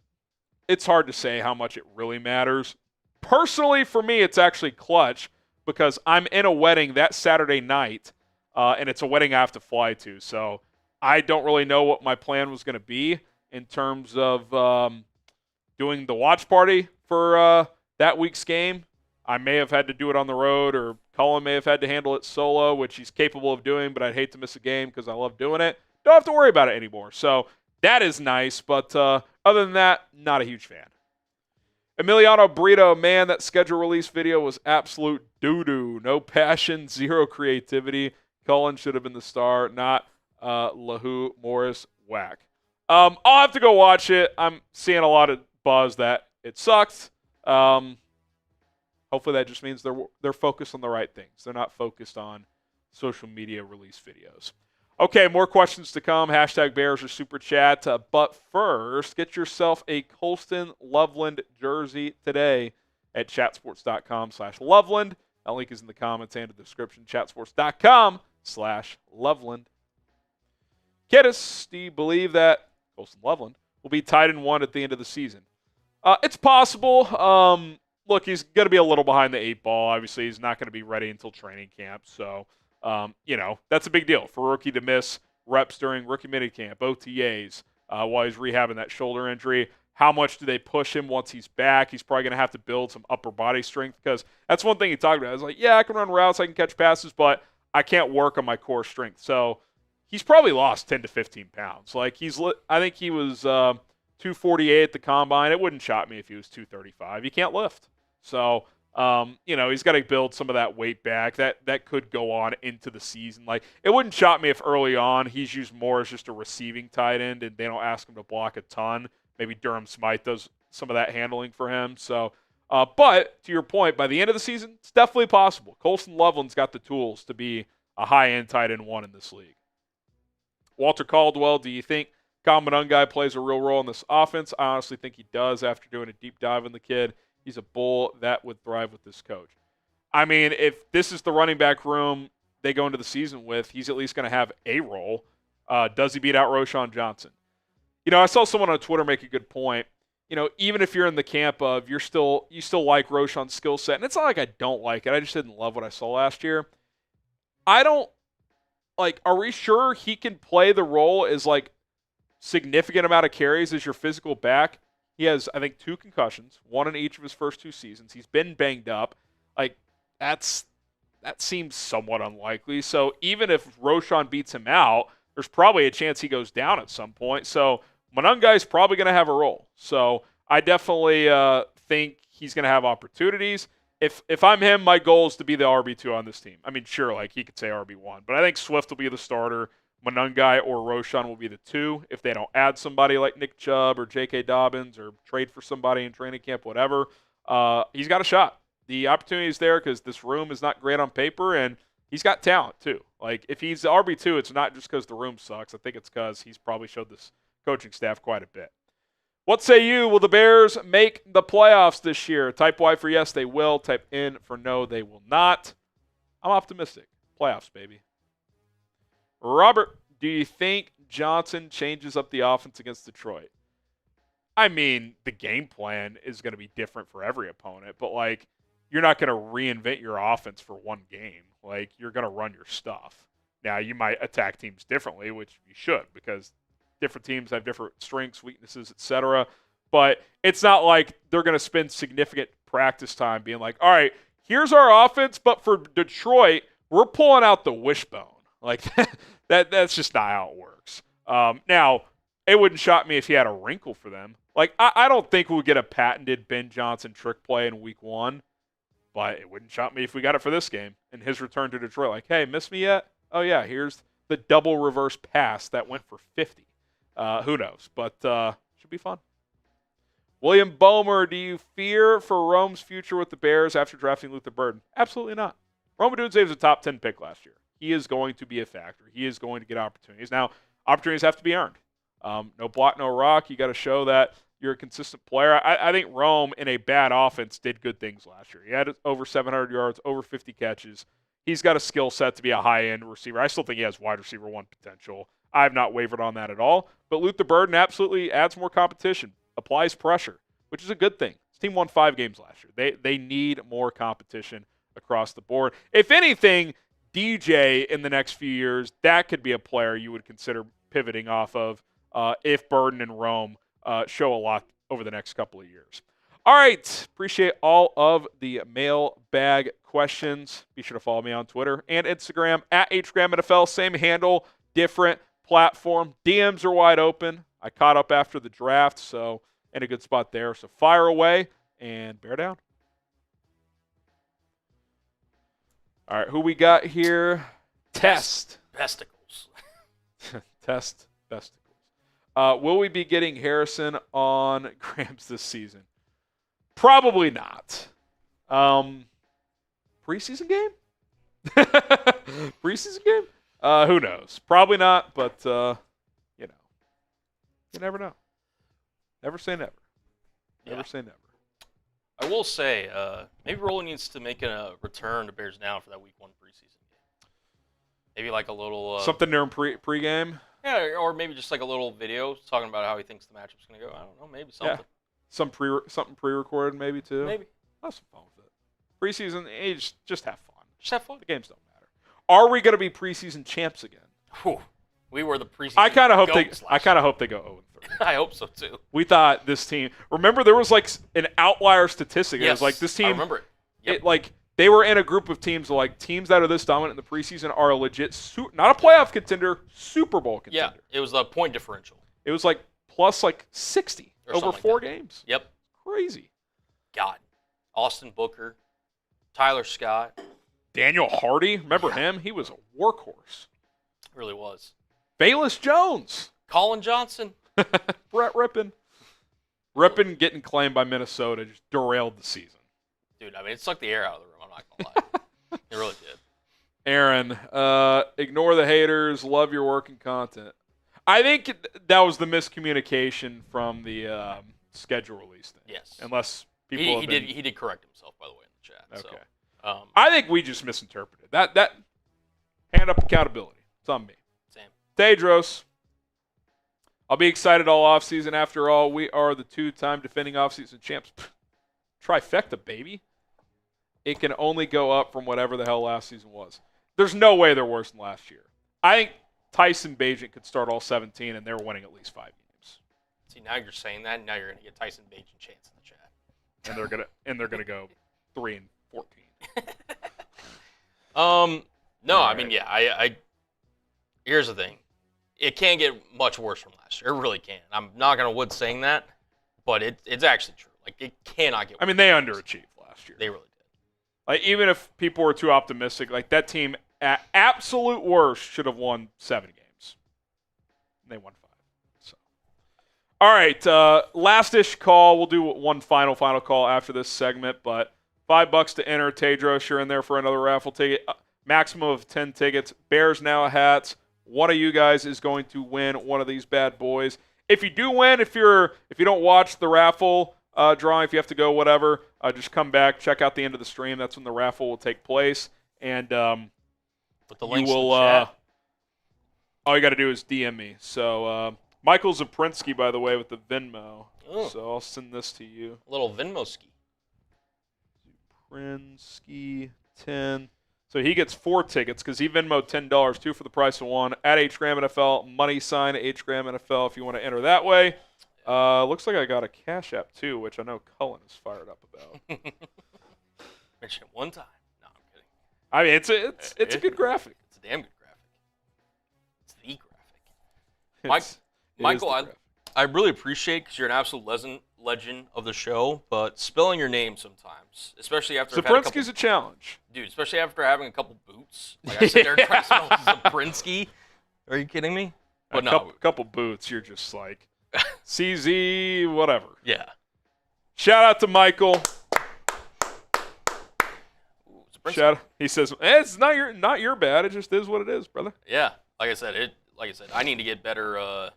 it's hard to say how much it really matters. Personally, for me, it's actually clutch because I'm in a wedding that Saturday night, and it's a wedding I have to fly to. So I don't really know what my plan was going to be in terms of doing the watch party for that week's game. I may have had to do it on the road, or Cullen may have had to handle it solo, which he's capable of doing, but I'd hate to miss a game because I love doing it. Don't have to worry about it anymore. So that is nice, but other than that, not a huge fan. Emiliano Brito, man, that schedule release video was absolute doo-doo. No passion, zero creativity. Cullen should have been the star, not Lahu Morris whack. I'll have to go watch it. I'm seeing a lot of buzz that it sucked. Hopefully that just means they're focused on the right things. They're not focused on social media release videos. Okay, more questions to come. Hashtag Bears or Super Chat. But first, get yourself a Colston Loveland jersey today at chatsports.com/Loveland. That link is in the comments and the description. Chatsports.com/Loveland. Kiddis, do you believe that Colston Loveland will be tight end 1 at the end of the season? It's possible. Look, he's going to be a little behind the 8 ball. Obviously, he's not going to be ready until training camp. So, that's a big deal for a rookie to miss reps during rookie minicamp, OTAs, while he's rehabbing that shoulder injury. How much do they push him once he's back? He's probably going to have to build some upper body strength because that's one thing he talked about. It's like, yeah, I can run routes, I can catch passes, but I can't work on my core strength. So he's probably lost 10 to 15 pounds. Like I think he was 248 at the combine. It wouldn't shock me if he was 235. He can't lift. So, he's got to build some of that weight back. That could go on into the season. Like, it wouldn't shock me if early on he's used more as just a receiving tight end and they don't ask him to block a ton. Maybe Durham Smythe does some of that handling for him. So, but to your point, by the end of the season, it's definitely possible. Colston Loveland's got the tools to be a high-end tight end 1 in this league. Walter Caldwell, do you think Kyle Monangai plays a real role in this offense? I honestly think he does after doing a deep dive in the kid. He's a bull that would thrive with this coach. I mean, if this is the running back room they go into the season with, he's at least going to have a role. Does he beat out Roschon Johnson? I saw someone on Twitter make a good point. Even if you're in the camp of you still like Roschon's skill set, and it's not like I don't like it. I just didn't love what I saw last year. Are we sure he can play the role as significant amount of carries as your physical back? He has, I think, 2 concussions, 1 in each of his first 2 seasons. He's been banged up. That seems somewhat unlikely. So even if Roschon beats him out, there's probably a chance he goes down at some point. So Monangai's probably going to have a role. So I definitely think he's going to have opportunities. If I'm him, my goal is to be the RB2 on this team. I mean, sure, he could say RB1, but I think Swift will be the starter. Monangai or Roschon will be the 2 if they don't add somebody like Nick Chubb or J.K. Dobbins or trade for somebody in training camp, whatever. He's got a shot. The opportunity is there because this room is not great on paper, and he's got talent too. If he's the RB2, it's not just because the room sucks. I think it's because he's probably showed this coaching staff quite a bit. What say you? Will the Bears make the playoffs this year? Type Y for yes, they will. Type N for no, they will not. I'm optimistic. Playoffs, baby. Robert, do you think Johnson changes up the offense against Detroit? I mean, the game plan is going to be different for every opponent, but you're not going to reinvent your offense for one game. You're going to run your stuff. Now, you might attack teams differently, which you should because different teams have different strengths, weaknesses, etc. But it's not like they're going to spend significant practice time being like, all right, here's our offense, but for Detroit, we're pulling out the wishbone. That's just not how it works. Now, it wouldn't shock me if he had a wrinkle for them. I don't think we'll get a patented Ben Johnson trick play in week 1, but it wouldn't shock me if we got it for this game and his return to Detroit. Hey, miss me yet? Oh, yeah, here's the double reverse pass that went for 50. Who knows? But should be fun. William Bomer, do you fear for Rome's future with the Bears after drafting Luther Burden? Absolutely not. Rome Odunze was a top 10 pick last year. He is going to be a factor. He is going to get opportunities. Now, opportunities have to be earned. No block, no rock. You got to show that you're a consistent player. I think Rome, in a bad offense, did good things last year. He had over 700 yards, over 50 catches. He's got a skill set to be a high-end receiver. I still think he has wide receiver 1 potential. I have not wavered on that at all. But Luther Burden absolutely adds more competition, applies pressure, which is a good thing. His team won 5 games last year. They need more competition across the board. If anything, DJ in the next few years, that could be a player you would consider pivoting off of if Burden and Rome show a lot over the next couple of years. All right. Appreciate all of the mailbag questions. Be sure to follow me on Twitter and Instagram at HGramNFL. Same handle, different platform. DMs are wide open. I caught up after the draft, so in a good spot there. So fire away and bear down. All right. Who we got here? Test. Testicles. Test. Testicles. Will we be getting Harrison on Grams this season? Probably not. Preseason game? Preseason game? Who knows? Probably not, but, you never know. Never say never. Never say never. I will say, maybe Rolling needs to make a return to Bears Down for that Week 1 preseason game. Maybe like a little... something during pregame? Yeah, or maybe just like a little video talking about how he thinks the matchup's going to go. I don't know, maybe something. Yeah. Something pre-recorded maybe too. Maybe. Have some fun with it. Preseason, just have fun. Just have fun. The games don't matter. Are we going to be preseason champs again? Whew. We were the preseason. I kind of hope they go 0-3. I hope so too. We thought this team. Remember, there was like an outlier statistic. It was like this team. I remember it. Yep. It like they were in a group of teams. Like teams that are this dominant in the preseason are a legit, not a playoff contender, Super Bowl contender. Yeah, it was the point differential. It was like plus like 60 Or over something 4 like that. games. Yep. Crazy. God. Austin Booker, Tyler Scott. Daniel Hardy, remember him? He was a workhorse. Really was. Bayless Jones. Colin Johnson. Brett Rippon. Rippon getting claimed by Minnesota just derailed the season. Dude, I mean, it sucked the air out of the room. I'm not going to lie. It really did. Aaron, ignore the haters. Love your work and content. I think that was the miscommunication from the schedule release thing. Yes. Unless people he did correct himself, by the way, in the chat. Okay. So, I think we just misinterpreted. That hand up accountability. It's on me. Same. Tedros. I'll be excited all offseason. After all, we are the 2-time defending offseason champs. Trifecta, baby. It can only go up from whatever the hell last season was. There's no way they're worse than last year. I think Tyson Bagent could start all 17, and they're winning at least 5 games. See, now you're saying that, and now you're going to get Tyson Bagent chance in the chat. And they're gonna go 3-14. No, All I mean, right. yeah, I here's the thing. It can't get much worse from last year. It really can. I'm not going to wood saying that, but it's actually true. Like, it cannot get worse. I mean, they underachieved last year. They really did. Like, even if people were too optimistic, like that team at absolute worst should have won 7 games. And they won 5. So, all right, last-ish call. We'll do one final call after this segment, but $5 to enter. Tedros, you're in there for another raffle ticket. Maximum of 10 tickets. Bears Now hats. One of you guys is going to win one of these bad boys. If you do win, if you don't watch the raffle drawing, if you have to go, whatever, just come back, check out the end of the stream. That's when the raffle will take place, and Put the links you will. in the chat. All you got to do is DM me. So Michael Zaprinsky, by the way, with the Venmo. Oh. So I'll send this to you. A little Venmo ski. Zaprinsky 10. So he gets 4 tickets because he Venmoed $10, 2 for the price of 1. At HGramNFL, money sign HGramNFL if you want to enter that way. Looks like I got a Cash App too, which I know Cullen is fired up about. Mention it one time. No, I'm kidding. I mean, it's a good graphic. It's a damn good graphic. It's the graphic. Michael, I really appreciate because you're an absolute legend of the show, but spelling your name sometimes, especially after Zaprinsky's a challenge. Dude, especially after having a couple boots. Like I sit there trying to spell Zaprinsky. Are you kidding me? But couple boots, you're just like CZ, whatever. Yeah. Shout out to Michael. Ooh, he says, it's not your bad. It just is what it is, brother. Yeah. Like I said, I need to get better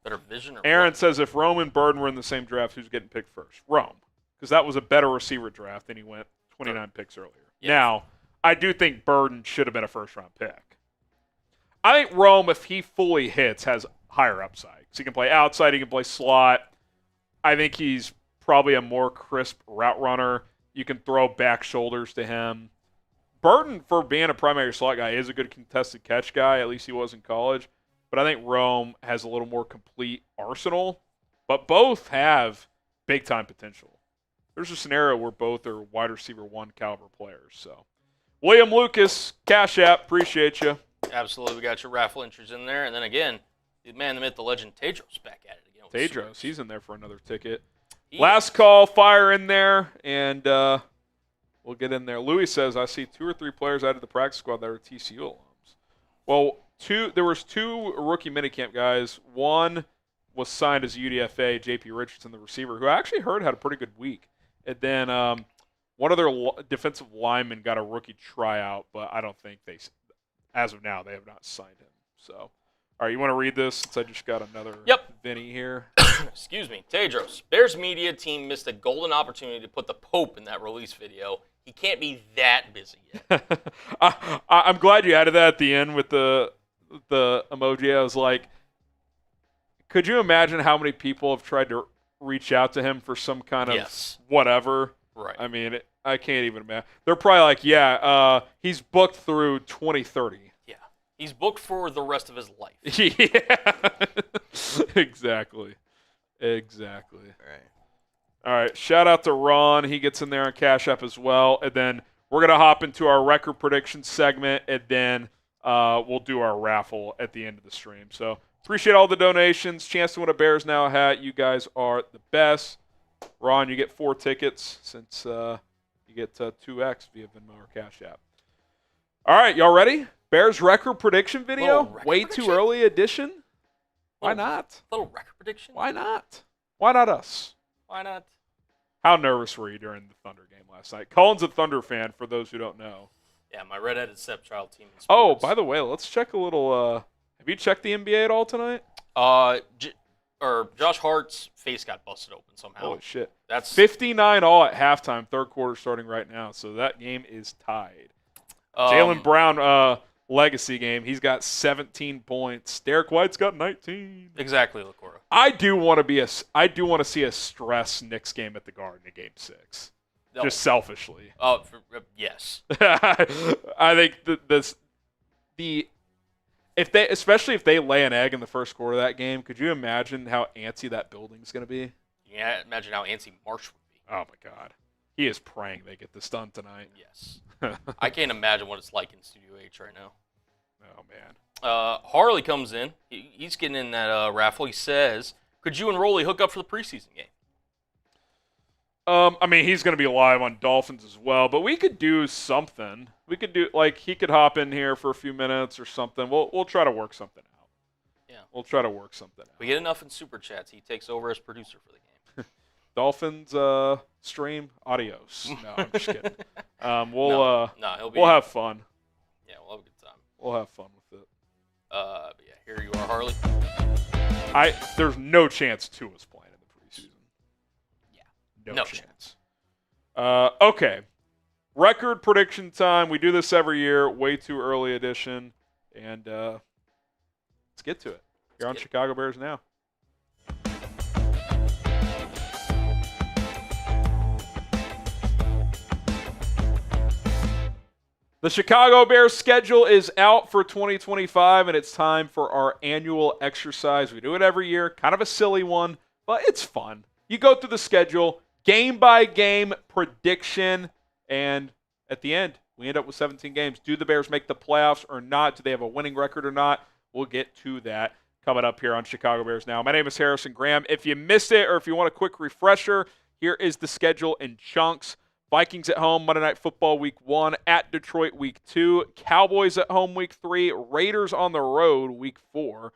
Better vision or Aaron what? says if Rome and Burden were in the same draft, who's getting picked first? Rome, because that was a better receiver draft, and he went 29 picks earlier. Yeah. Now, I do think Burden should have been a first-round pick. I think Rome, if he fully hits, has higher upside. So he can play outside, he can play slot. I think he's probably a more crisp route runner. You can throw back shoulders to him. Burden, for being a primary slot guy, is a good contested catch guy. At least he was in college. But I think Rome has a little more complete arsenal. But both have big-time potential. There's a scenario where both are wide receiver 1 caliber players. So, William Lucas, Cash App, appreciate you. Absolutely, we got your raffle entries in there. And then again, the man, the myth, the legend, Tedros back at it again. Tedros, he's in there for another ticket. Last call, fire in there, and we'll get in there. Louis says, I see 2 or 3 players out of the practice squad that are TCU alums. Well, there was 2 rookie minicamp guys. One was signed as UDFA, J.P. Richardson, the receiver, who I actually heard had a pretty good week. And then one of their defensive linemen got a rookie tryout, but I don't think as of now, they have not signed him. So, all right, you want to read this since I just got another Vinny here? Excuse me. Tedros, Bears media team missed a golden opportunity to put the Pope in that release video. He can't be that busy yet. I'm glad you added that at the end with the emoji. I was like, could you imagine how many people have tried to reach out to him for some kind of whatever? Right. I mean, I can't even imagine. They're probably like, he's booked through 2030. Yeah. He's booked for the rest of his life. Yeah. Exactly. All right. Shout out to Ron. He gets in there on Cash App as well. And then we're going to hop into our record prediction segment, and then we'll do our raffle at the end of the stream. So appreciate all the donations. Chance to win a Bears Now hat. You guys are the best. Ron, you get 4 tickets since you get 2X via Venmo or Cash App. All right, y'all ready? Bears record prediction video? Way too early edition? Why not? Little record prediction? Why not? Why not us? Why not? How nervous were you during the Thunder game last night? Cullen's a Thunder fan, for those who don't know. Yeah, my redheaded stepchild team. Oh, by the way, let's check a little. Have you checked the NBA at all tonight? Josh Hart's face got busted open somehow. Holy shit. That's 59 all at halftime, third quarter starting right now. So that game is tied. Jaylen Brown, legacy game. He's got 17 points. Derek White's got 19. Exactly, Lacora. I do want to see a stress Knicks game at the Garden in Game 6. No. Just selfishly. Yes. I think especially if they lay an egg in the first quarter of that game, could you imagine how antsy that building's going to be? Yeah, imagine how antsy Marsh would be. Oh my God, he is praying they get this done tonight. Yes. I can't imagine what it's like in Studio H right now. Oh man. Harley comes in. He's getting in that raffle. He says, "Could you and Rolly hook up for the preseason game?" I mean, he's going to be live on Dolphins as well, but we could do something. We could do, like, he could hop in here for a few minutes or something. We'll try to work something out. Yeah. We'll try to work something out. We get enough in Super Chats, he takes over as producer for the game. Dolphins stream, adios. No, I'm just kidding. He'll be. We'll have fun. Yeah, we'll have a good time. We'll have fun with it. But yeah, here you are, Harley. There's no chance Tua's playing in the preseason. Yeah. No chance. Okay. Record prediction time. We do this every year. Way too early edition. And let's get to it. You're on Chicago Bears Now. The Chicago Bears schedule is out for 2025, and it's time for our annual exercise. We do it every year. Kind of a silly one, but it's fun. You go through the schedule, game-by-game prediction, and at the end, we end up with 17 games. Do the Bears make the playoffs or not? Do they have a winning record or not? We'll get to that coming up here on Chicago Bears Now. My name is Harrison Graham. If you missed it or if you want a quick refresher, here is the schedule in chunks. Vikings at home, Monday Night Football Week 1, at Detroit Week 2, Cowboys at home Week 3, Raiders on the road Week 4,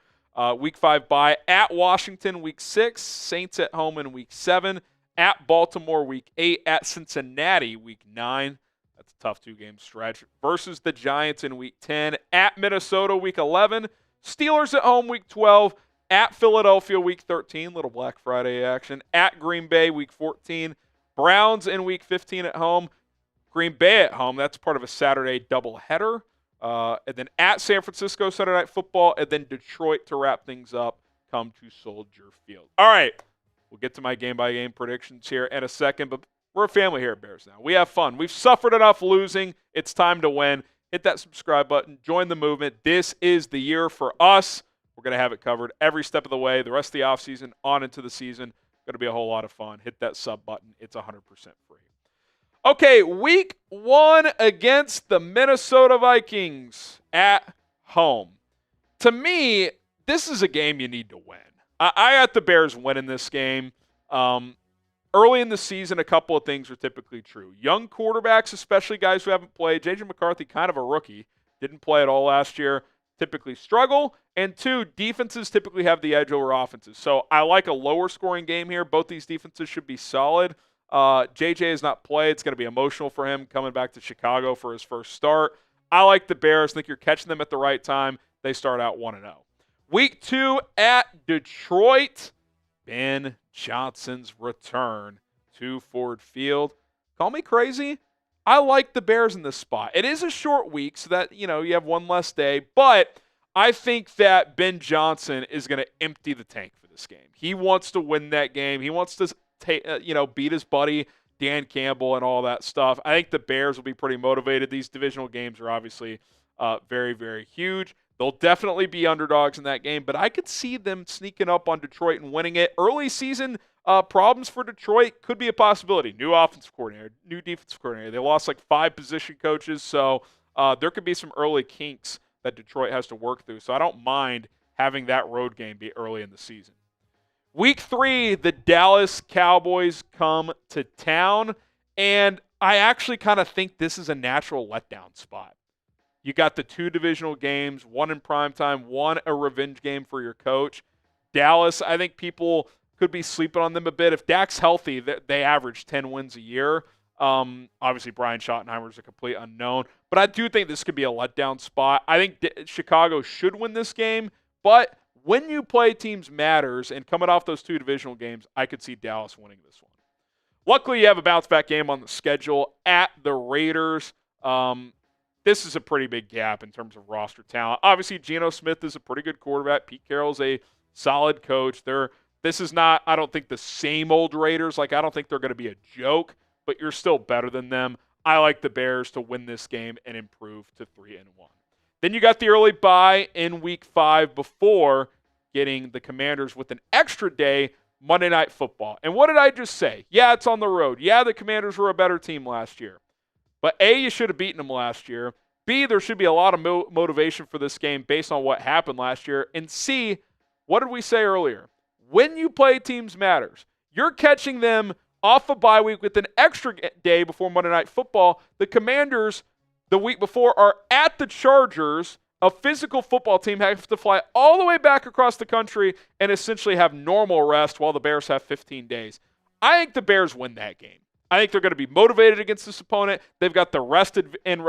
Week 5 bye, at Washington Week 6, Saints at home in Week 7, at Baltimore Week 8, at Cincinnati Week 9. That's a tough 2-game stretch. Versus the Giants in Week 10, at Minnesota Week 11, Steelers at home Week 12, At Philadelphia, Week 13, little Black Friday action. At Green Bay, Week 14. Browns in Week 15 at home. Green Bay at home. That's part of a Saturday doubleheader. And then at San Francisco, Saturday Night Football. And then Detroit to wrap things up. Come to Soldier Field. All right. We'll get to my game-by-game predictions here in a second. But we're a family here at Bears now. We have fun. We've suffered enough losing. It's time to win. Hit that subscribe button. Join the movement. This is the year for us. We're going to have it covered every step of the way. The rest of the offseason, on into the season. Going to be a whole lot of fun. Hit that sub button. It's 100% free. Okay, Week 1 against the Minnesota Vikings at home. To me, this is a game you need to win. I got the Bears winning this game. Early in the season, a couple of things are typically true. Young quarterbacks, especially guys who haven't played. J.J. McCarthy, kind of a rookie, didn't play at all last year, typically struggle. And 2, defenses typically have the edge over offenses. So I like a lower scoring game here. Both these defenses should be solid. J.J. has not played. It's going to be emotional for him coming back to Chicago for his first start. I like the Bears. I think you're catching them at the right time. They start out 1-0. Week 2 at Detroit. Ben Johnson's return to Ford Field. Call me crazy. I like the Bears in this spot. It is a short week, so that, you have one less day. But I think that Ben Johnson is going to empty the tank for this game. He wants to win that game. He wants to beat his buddy Dan Campbell and all that stuff. I think the Bears will be pretty motivated. These divisional games are obviously very, very huge. They'll definitely be underdogs in that game, but I could see them sneaking up on Detroit and winning it. Early season problems for Detroit could be a possibility. New offensive coordinator, new defensive coordinator. They lost like 5 position coaches, so there could be some early kinks that Detroit has to work through. So I don't mind having that road game be early in the season. Week 3, the Dallas Cowboys come to town, and I actually kind of think this is a natural letdown spot. You got the 2 divisional games, one in primetime, one a revenge game for your coach. Dallas, I think people could be sleeping on them a bit. If Dak's healthy, they average 10 wins a year. Obviously, Brian Schottenheimer is a complete unknown. But I do think this could be a letdown spot. I think Chicago should win this game. But when you play teams matters, and coming off those 2 divisional games, I could see Dallas winning this one. Luckily, you have a bounce-back game on the schedule at the Raiders. This is a pretty big gap in terms of roster talent. Obviously, Geno Smith is a pretty good quarterback. Pete Carroll's a solid coach. This is not, I don't think, the same old Raiders. I don't think they're going to be a joke, but you're still better than them. I like the Bears to win this game and improve to 3-1. Then you got the early bye in Week 5 before getting the Commanders with an extra day, Monday Night Football. And what did I just say? Yeah, it's on the road. Yeah, the Commanders were a better team last year. But A, you should have beaten them last year. B, there should be a lot of motivation for this game based on what happened last year. And C, what did we say earlier? When you play teams matters. You're catching them off a bye week with an extra day before Monday Night Football. The Commanders, the week before, are at the Chargers. A physical football team have to fly all the way back across the country and essentially have normal rest while the Bears have 15 days. I think the Bears win that game. I think they're going to be motivated against this opponent. They've got the rest and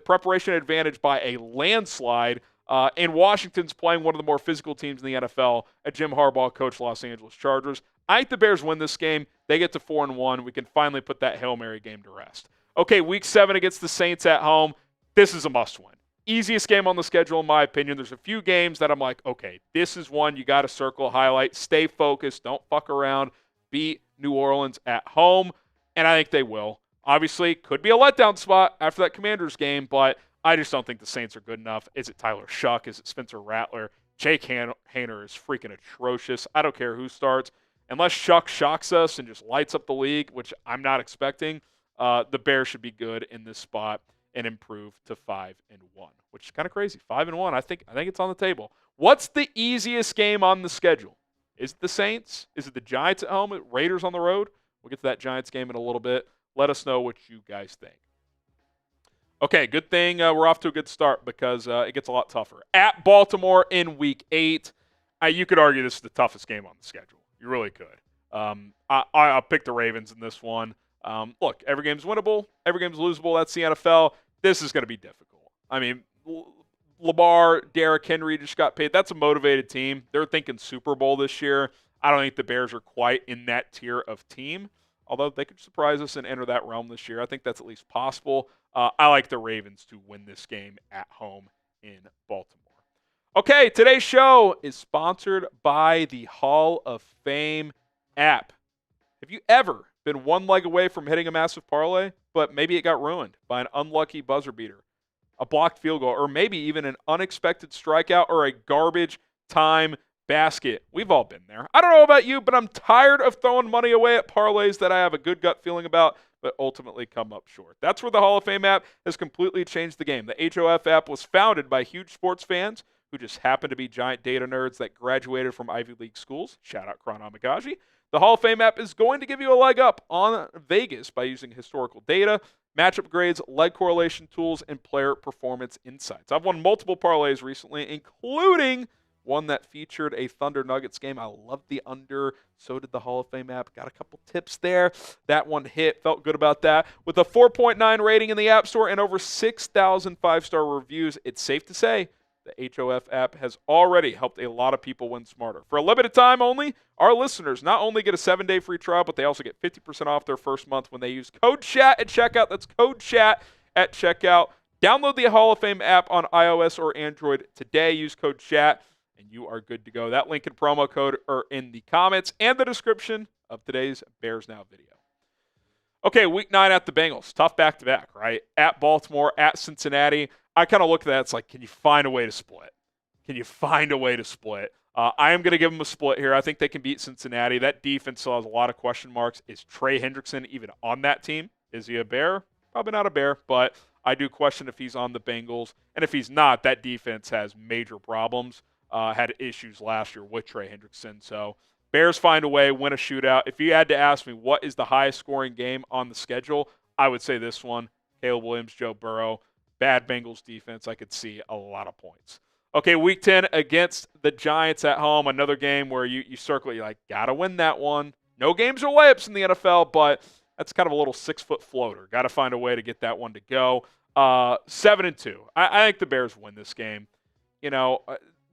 preparation advantage by a landslide. And Washington's playing one of the more physical teams in the NFL. Jim Harbaugh coached Los Angeles Chargers. I think the Bears win this game. They get to 4-1. We can finally put that Hail Mary game to rest. Okay, Week 7 against the Saints at home. This is a must-win. Easiest game on the schedule, in my opinion. There's a few games that I'm like, okay, this is one you got to circle, highlight, stay focused, don't fuck around, beat New Orleans at home. And I think they will. Obviously, could be a letdown spot after that Commanders game, but I just don't think the Saints are good enough. Is it Tyler Shuck? Is it Spencer Rattler? Jake Haener is freaking atrocious. I don't care who starts. Unless Shuck shocks us and just lights up the league, which I'm not expecting, the Bears should be good in this spot and improve to 5-1, which is kind of crazy. 5-1, I think it's on the table. What's the easiest game on the schedule? Is it the Saints? Is it the Giants at home? Raiders on the road? We'll get to that Giants game in a little bit. Let us know what you guys think. Okay, good thing we're off to a good start because it gets a lot tougher. At Baltimore in Week 8, you could argue this is the toughest game on the schedule. You really could. I'll pick the Ravens in this one. Look, every game's winnable. Every game's losable. That's the NFL. This is going to be difficult. I mean, Lamar, Derrick Henry just got paid. That's a motivated team. They're thinking Super Bowl this year. I don't think the Bears are quite in that tier of team, although they could surprise us and enter that realm this year. I think that's at least possible. I like the Ravens to win this game at home in Baltimore. Okay, today's show is sponsored by the Hall of Fame app. Have you ever been one leg away from hitting a massive parlay, but maybe it got ruined by an unlucky buzzer beater, a blocked field goal, or maybe even an unexpected strikeout or a garbage time basket? We've all been there. I don't know about you, but I'm tired of throwing money away at parlays that I have a good gut feeling about, but ultimately come up short. That's where the Hall of Fame app has completely changed the game. The HOF app was founded by huge sports fans who just happen to be giant data nerds that graduated from Ivy League schools. Shout out Kron Amagaji. The Hall of Fame app is going to give you a leg up on Vegas by using historical data, matchup grades, leg correlation tools, and player performance insights. I've won multiple parlays recently, including one that featured a Thunder Nuggets game. I loved the under. So did the Hall of Fame app. Got a couple tips there. That one hit. Felt good about that. With a 4.9 rating in the App Store and over 6,000 five-star reviews, it's safe to say the HOF app has already helped a lot of people win smarter. For a limited time only, our listeners not only get a 7-day free trial, but they also get 50% off their first month when they use code CHAT at checkout. That's code CHAT at checkout. Download the Hall of Fame app on iOS or Android today. Use code CHAT, and you are good to go. That link and promo code are in the comments and the description of today's Bears Now video. Okay, week 9 at the Bengals. Tough back-to-back, right? At Baltimore, at Cincinnati. I kind of look at that. It's like, can you find a way to split? Can you find a way to split? I am going to give them a split here. I think they can beat Cincinnati. That defense still has a lot of question marks. Is Trey Hendrickson even on that team? Is he a Bear? Probably not a Bear, but I do question if he's on the Bengals. And if he's not, that defense has major problems. Had issues last year with Trey Hendrickson. So Bears find a way, win a shootout. If you had to ask me what is the highest scoring game on the schedule, I would say this one. Caleb Williams, Joe Burrow. Bad Bengals defense. I could see a lot of points. Okay, week 10 against the Giants at home. Another game where you circle it. You're like, got to win that one. No games are layups in the NFL, but that's kind of a little 6-foot floater. Got to find a way to get that one to go. 7-2. I think the Bears win this game. You know,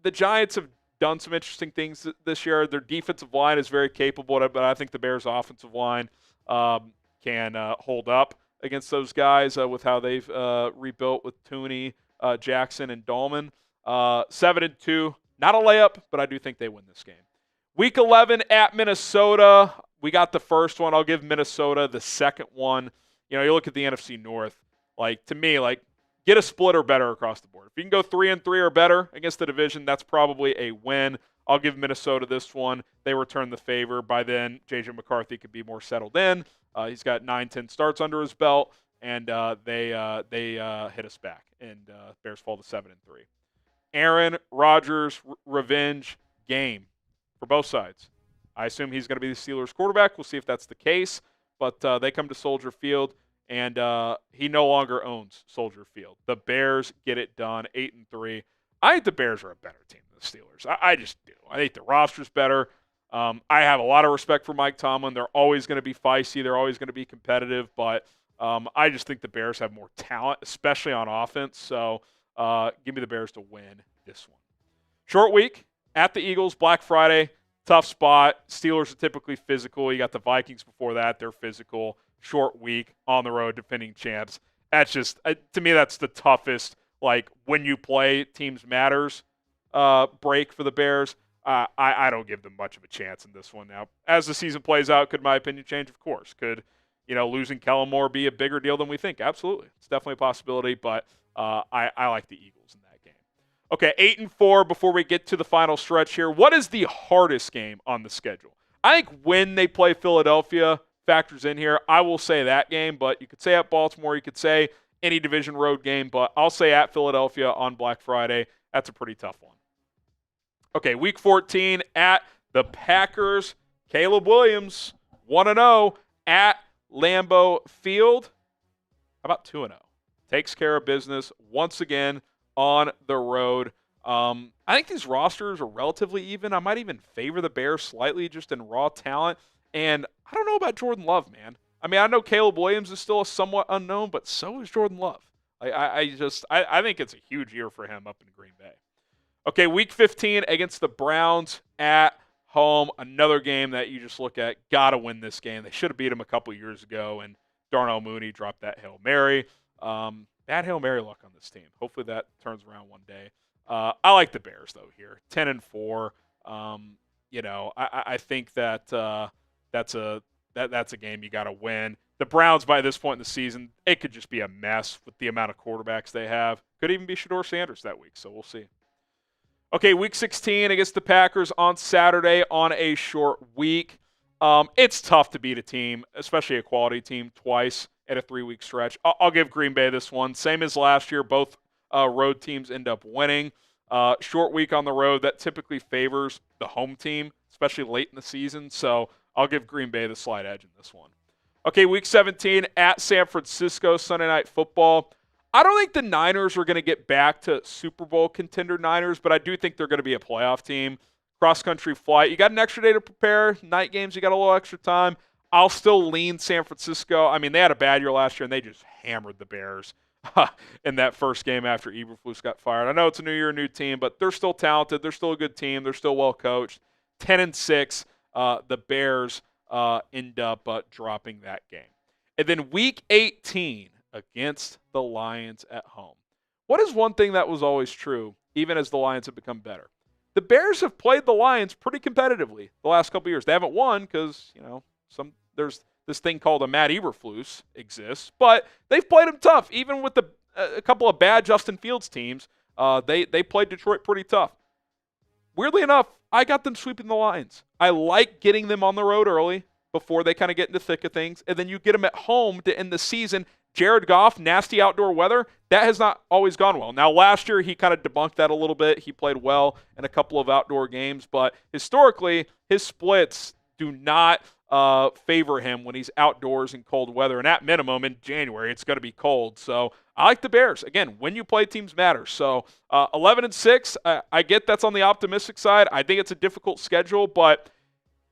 the Giants have done some interesting things this year. Their defensive line is very capable, but I think the Bears' offensive line can hold up against those guys with how they've rebuilt with Tooney, Jackson, and Dahlman. 7-2. Not a layup, but I do think they win this game. Week 11 at Minnesota. We got the first one. I'll give Minnesota the second one. You know, you look at the NFC North. Like, to me, like, get a split or better across the board. If you can go 3-3 or better against the division, that's probably a win. I'll give Minnesota this one. They return the favor. By then, J.J. McCarthy could be more settled in. He's got 9-10 starts under his belt, and they hit us back, and Bears fall to 7-3. Aaron Rodgers revenge game for both sides. I assume he's going to be the Steelers quarterback. We'll see if that's the case, but they come to Soldier Field, and he no longer owns Soldier Field. The Bears get it done, 8-3. I think the Bears are a better team than the Steelers. I just do. I think the roster's better. I have a lot of respect for Mike Tomlin. They're always going to be feisty. They're always going to be competitive. But I just think the Bears have more talent, especially on offense. So give me the Bears to win this one. Short week at the Eagles, Black Friday, tough spot. Steelers are typically physical. You got the Vikings before that. They're physical. Short week on the road, defending champs. That's just, to me, that's the toughest, like, when you play teams matters break for the Bears. I don't give them much of a chance in this one now. As the season plays out, could my opinion change? Of course. Could, losing Kellen Moore be a bigger deal than we think? Absolutely. It's definitely a possibility, but I like the Eagles in that game. Okay, 8-4 before we get to the final stretch here. What is the hardest game on the schedule? I think when they play Philadelphia factors in here. I will say that game, but you could say at Baltimore, you could say any division road game, but I'll say at Philadelphia on Black Friday. That's a pretty tough one. Okay, week 14 at the Packers. Caleb Williams, 1-0 at Lambeau Field. How about 2-0? Takes care of business once again on the road. I think these rosters are relatively even. I might even favor the Bears slightly just in raw talent. And I don't know about Jordan Love, man. I mean, I know Caleb Williams is still a somewhat unknown, but so is Jordan Love. I think it's a huge year for him up in Green Bay. Okay, Week 15 against the Browns at home. Another game that you just look at. Got to win this game. They should have beat him a couple years ago, and Darnell Mooney dropped that Hail Mary. Bad Hail Mary luck on this team. Hopefully that turns around one day. I like the Bears though here, 10-4. I think that that's a game you got to win. The Browns by this point in the season, it could just be a mess with the amount of quarterbacks they have. Could even be Shedeur Sanders that week, so we'll see. Okay, Week 16 against the Packers on Saturday on a short week. It's tough to beat a team, especially a quality team, twice at a 3-week stretch. I'll give Green Bay this one. Same as last year, both road teams end up winning. Short week on the road, that typically favors the home team, especially late in the season. So I'll give Green Bay the slight edge in this one. Okay, Week 17 at San Francisco, Sunday Night Football. I don't think the Niners are going to get back to Super Bowl contender Niners, but I do think they're going to be a playoff team. Cross-country flight. You got an extra day to prepare. Night games, you got a little extra time. I'll still lean San Francisco. I mean, they had a bad year last year, and they just hammered the Bears in that first game after Eberflus got fired. I know it's a new year, new team, but they're still talented. They're still a good team. They're still well coached. 10-6, the Bears end up dropping that game. And then Week 18 against the Lions at home. What is one thing that was always true, even as the Lions have become better? The Bears have played the Lions pretty competitively the last couple of years. They haven't won because, there's this thing called a Matt Eberflus exists, but they've played them tough. Even with a couple of bad Justin Fields teams, they played Detroit pretty tough. Weirdly enough, I got them sweeping the Lions. I like getting them on the road early before they kind of get into the thick of things, and then you get them at home to end the season. Jared Goff, nasty outdoor weather, that has not always gone well. Now, last year, he kind of debunked that a little bit. He played well in a couple of outdoor games, but historically, his splits do not favor him when he's outdoors in cold weather. And at minimum, in January, it's going to be cold. So I like the Bears. Again, when you play teams matters. So 11-6, I get that's on the optimistic side. I think it's a difficult schedule, but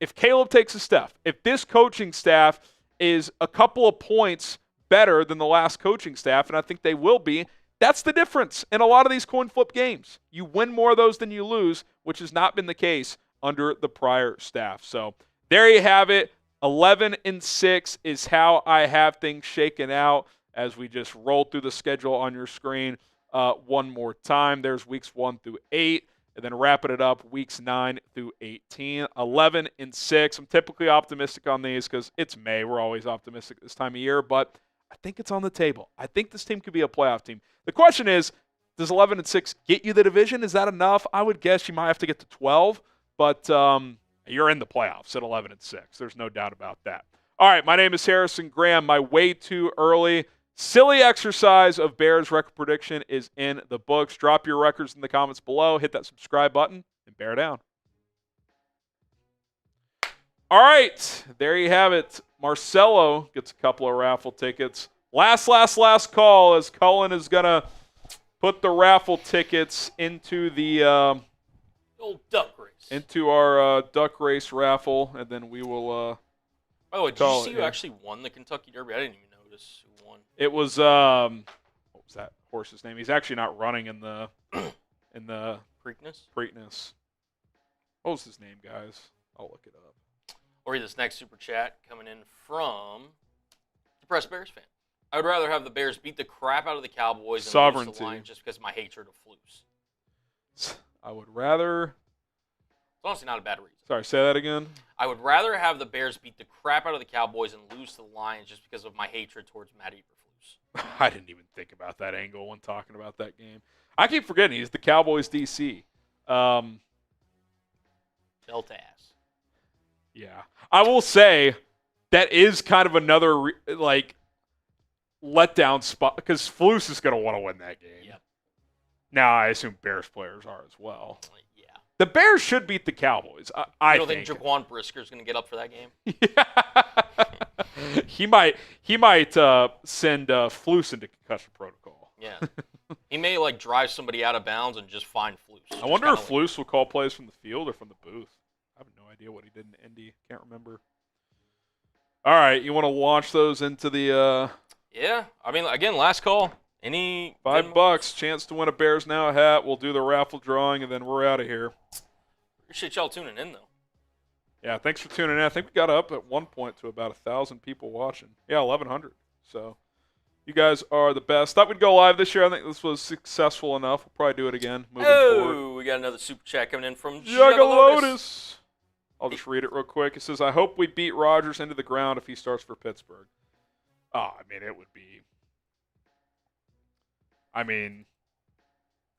if Caleb takes a step, if this coaching staff is a couple of points better than the last coaching staff, and I think they will be, that's the difference in a lot of these coin flip games. You win more of those than you lose, which has not been the case under the prior staff. So there you have it. 11-6 is how I have things shaken out as we just roll through the schedule on your screen one more time. There's weeks 1 through 8. And then wrapping it up, weeks 9 through 18. 11-6. I'm typically optimistic on these because it's May. We're always optimistic this time of year, but I think it's on the table. I think this team could be a playoff team. The question is, does 11-6 get you the division? Is that enough? I would guess you might have to get to 12, but you're in the playoffs at 11-6. There's no doubt about that. All right, my name is Harrison Graham. My way too early silly exercise of Bears record prediction is in the books. Drop your records in the comments below. Hit that subscribe button and bear down. All right, there you have it. Marcelo gets a couple of raffle tickets. Last call as Cullen is going to put the raffle tickets into the old duck race. Into our duck race raffle, and then we will by the way, did you see who actually won the Kentucky Derby? I didn't even notice who won. It was what was that horse's name? He's actually not running in the Preakness. What was his name, guys? I'll look it up. Or read this next super chat coming in from Depressed Bears fan. I would rather have the Bears beat the crap out of the Cowboys and lose the Lions just because of my hatred of Flus. I would rather. It's honestly not a bad reason. Sorry, say that again. I would rather have the Bears beat the crap out of the Cowboys and lose to the Lions just because of my hatred towards Matt Eberflus. I didn't even think about that angle when talking about that game. I keep forgetting he's the Cowboys DC. Delta ass. Yeah. I will say that is kind of another letdown spot because Flus is going to want to win that game. Yep. Now, I assume Bears players are as well. Yeah. The Bears should beat the Cowboys. I don't think Jaquan Brisker is going to get up for that game. Yeah. he might send Flus into concussion protocol. Yeah. He may drive somebody out of bounds and just find Flus. I wonder if Flus will call plays from the field or from the booth. I have no idea what he did in Indy. Can't remember. All right, you want to launch those into the Yeah. I mean, again, last call. Any $5, chance to win a Bears Now hat. We'll do the raffle drawing, and then we're out of here. Appreciate y'all tuning in, though. Yeah, thanks for tuning in. I think we got up at one point to about 1,000 people watching. Yeah, 1,100. So you guys are the best. Thought we'd go live this year. I think this was successful enough. We'll probably do it again moving forward. We got another super chat coming in from Juggalotus. I'll just read it real quick. It says, I hope we beat Rodgers into the ground if he starts for Pittsburgh. Oh, I mean, it would be. I mean,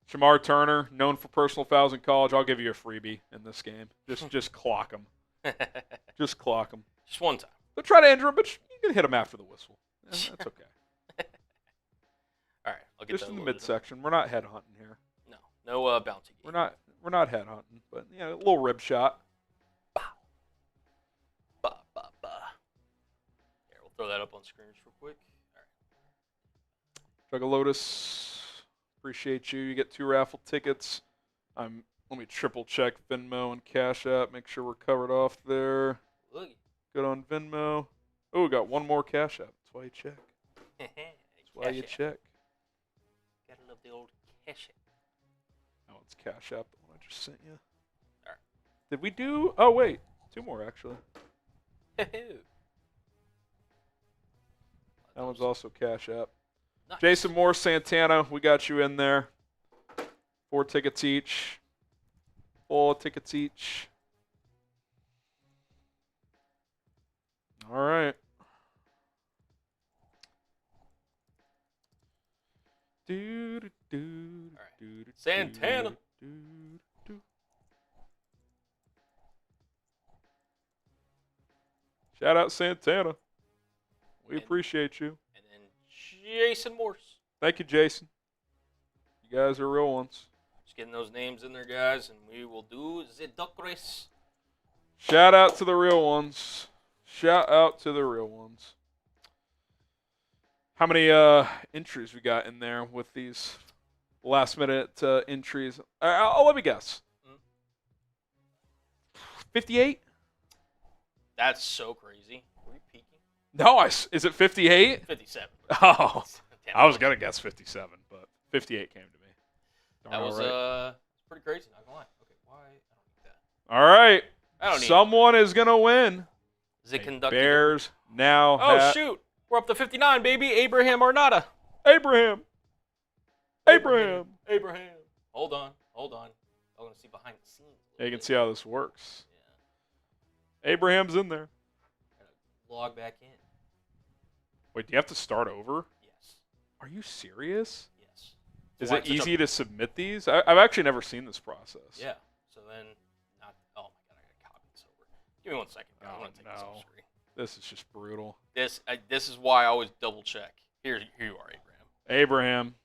Shamar Turner, known for personal fouls in college. I'll give you a freebie in this game. Just clock him. Just clock him. Just one time. They'll try to injure him, but you can hit him after the whistle. Yeah, that's okay. All right, I'll get just in the midsection. We're not headhunting here. No bounty game. We're not headhunting, but a little rib shot. Ba, ba, ba. Here, we'll throw that up on screen just real quick. All right. Juggalotus, appreciate you. You get 2 raffle tickets. Let me triple check Venmo and Cash App. Make sure we're covered off there. Look. Good on Venmo. Oh, we got one more Cash App. That's why you check. That's why you check. Gotta love the old Cash App. Oh, it's Cash App, the one I just sent you. All right. Did we do? Oh, wait. 2 more, actually. That one's also Cash App. Nice. Jason Moore, Santana, we got you in there. 4 tickets each. 4 tickets each. All right. Santana. Shout out Santana. We appreciate you. And then Jason Morse. Thank you, Jason. You guys are real ones. Just getting those names in there, guys, and we will do the duck race. Shout out to the real ones. Shout out to the real ones. How many entries we got in there with these last-minute entries? I'll let me guess. 58? That's so crazy. Were we peeking? No, is it 58? 57. Oh, I was going to guess 57, but 58 came to me. That was right. pretty crazy, not going to lie. Okay, why? I don't need that. All right. I don't need Someone is going to win. Is it conducted? Bears now. Oh, shoot. We're up to 59, baby. Abraham Arnada. Abraham. Hold on. I want to see behind the scenes. Yeah, you can see how this works. Yeah. Abraham's in there. Gotta log back in. Wait, do you have to start over? Yes. Are you serious? Yes. Is it easy to submit these? I've actually never seen this process. Yeah. So then, oh my God, I gotta copy this over. Give me 1 second. I want to take this off screen. This is just brutal. This is why I always double check. Here you are, Abraham.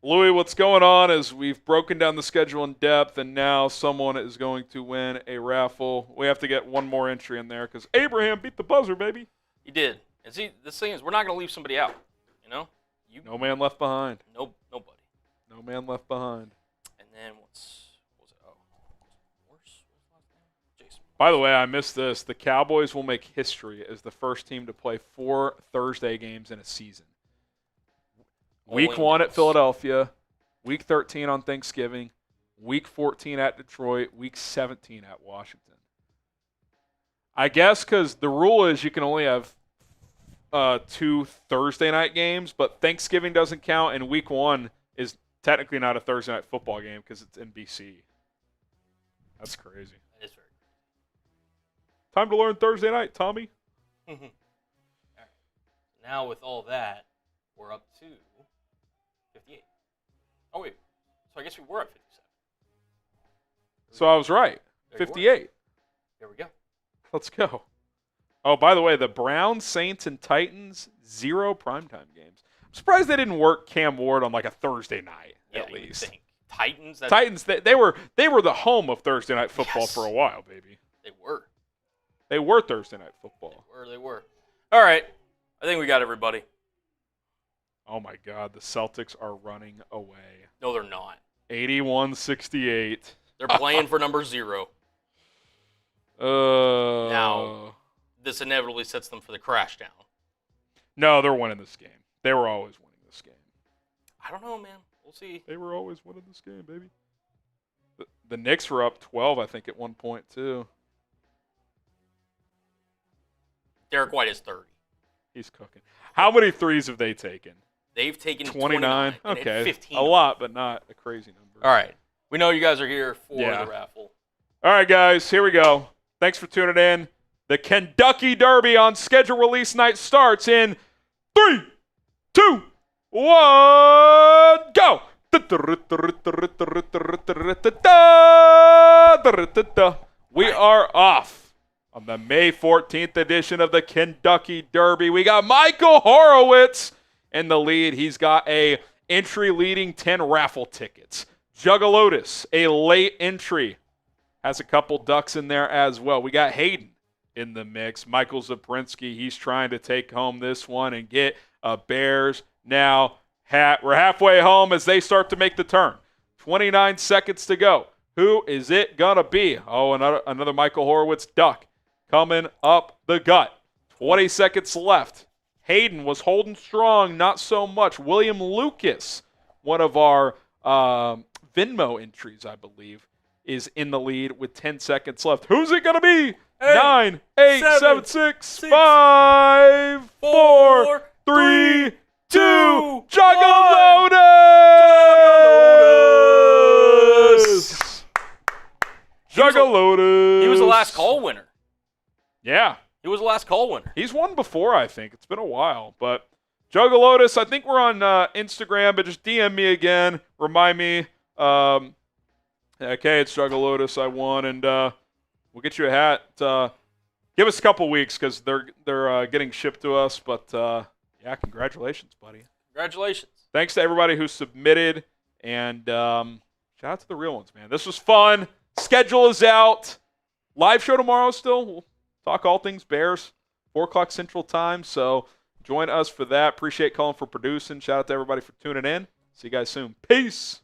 Louis, what's going on is we've broken down the schedule in depth, and now someone is going to win a raffle. We have to get one more entry in there because Abraham beat the buzzer, baby. He did. And see, this thing is, we're not going to leave somebody out. You know? No man left behind. Nobody. No man left behind. And then what was it? Oh, Morse? What was the last name? Jason. By the way, I missed this. The Cowboys will make history as the first team to play 4 Thursday games in a season. Week 1 at Philadelphia, Week 13 on Thanksgiving, Week 14 at Detroit, Week 17 at Washington. I guess because the rule is you can only have 2 Thursday night games, but Thanksgiving doesn't count, and Week 1 is technically not a Thursday night football game because it's in BC. That's crazy. That is very crazy. Time to learn Thursday night, Tommy. All right. Now with all that, we're up to 58. Oh, wait. So I guess we were at 57. So I was right. 58. There we go. Let's go. Oh, by the way, the Browns, Saints, and Titans, 0 primetime games. I'm surprised they didn't work Cam Ward on like a Thursday night at least. Think. Titans. Titans. They were the home of Thursday night football for a while, baby. They were. They were Thursday night football. They were. All right. I think we got everybody. Oh my God, the Celtics are running away. No, they're not. 81-68. They're playing for number 0. Now, this inevitably sets them for the crash down. No, they're winning this game. They were always winning this game. I don't know, man. We'll see. They were always winning this game, baby. The Knicks were up 12, I think, at one point, too. Derek White is 30. He's cooking. How many threes have they taken? They've taken 29. and Okay. 15. A lot, but not a crazy number. All right. We know you guys are here for Yeah. the raffle. All right, guys, here we go. Thanks for tuning in. The Kentucky Derby on schedule release night starts in 3, 2, 1, go! We are off on the May 14th edition of the Kentucky Derby. We got Michael Horowitz in the lead. He's got a entry leading 10 raffle tickets. Juggalotus, a late entry, has a couple ducks in there as well. We got Hayden in the mix. Michael Zaprinsky, he's trying to take home this one and get a Bears now hat. We're halfway home as they start to make the turn. 29 seconds to go. Who is it going to be? Oh, another Michael Horowitz duck coming up the gut. 20 seconds left. Hayden was holding strong, not so much. William Lucas, one of our Venmo entries, I believe, is in the lead with 10 seconds left. Who's it going to be? 9, 8, 7, 6, 5, 4, 3, 2, Juggalotus! Juggalotus! He was the last call winner. Yeah. He was the last call winner. He's won before, I think. It's been a while. But Juggalotus, I think we're on Instagram, but just DM me again. Remind me. Okay, it's Juggalotus. I won, and we'll get you a hat. Give us a couple weeks because they're getting shipped to us. But, yeah, congratulations, buddy. Congratulations. Thanks to everybody who submitted. And shout out to the real ones, man. This was fun. Schedule is out. Live show tomorrow still. We'll talk all things Bears, 4 o'clock Central Time. So join us for that. Appreciate Cullen for producing. Shout out to everybody for tuning in. See you guys soon. Peace.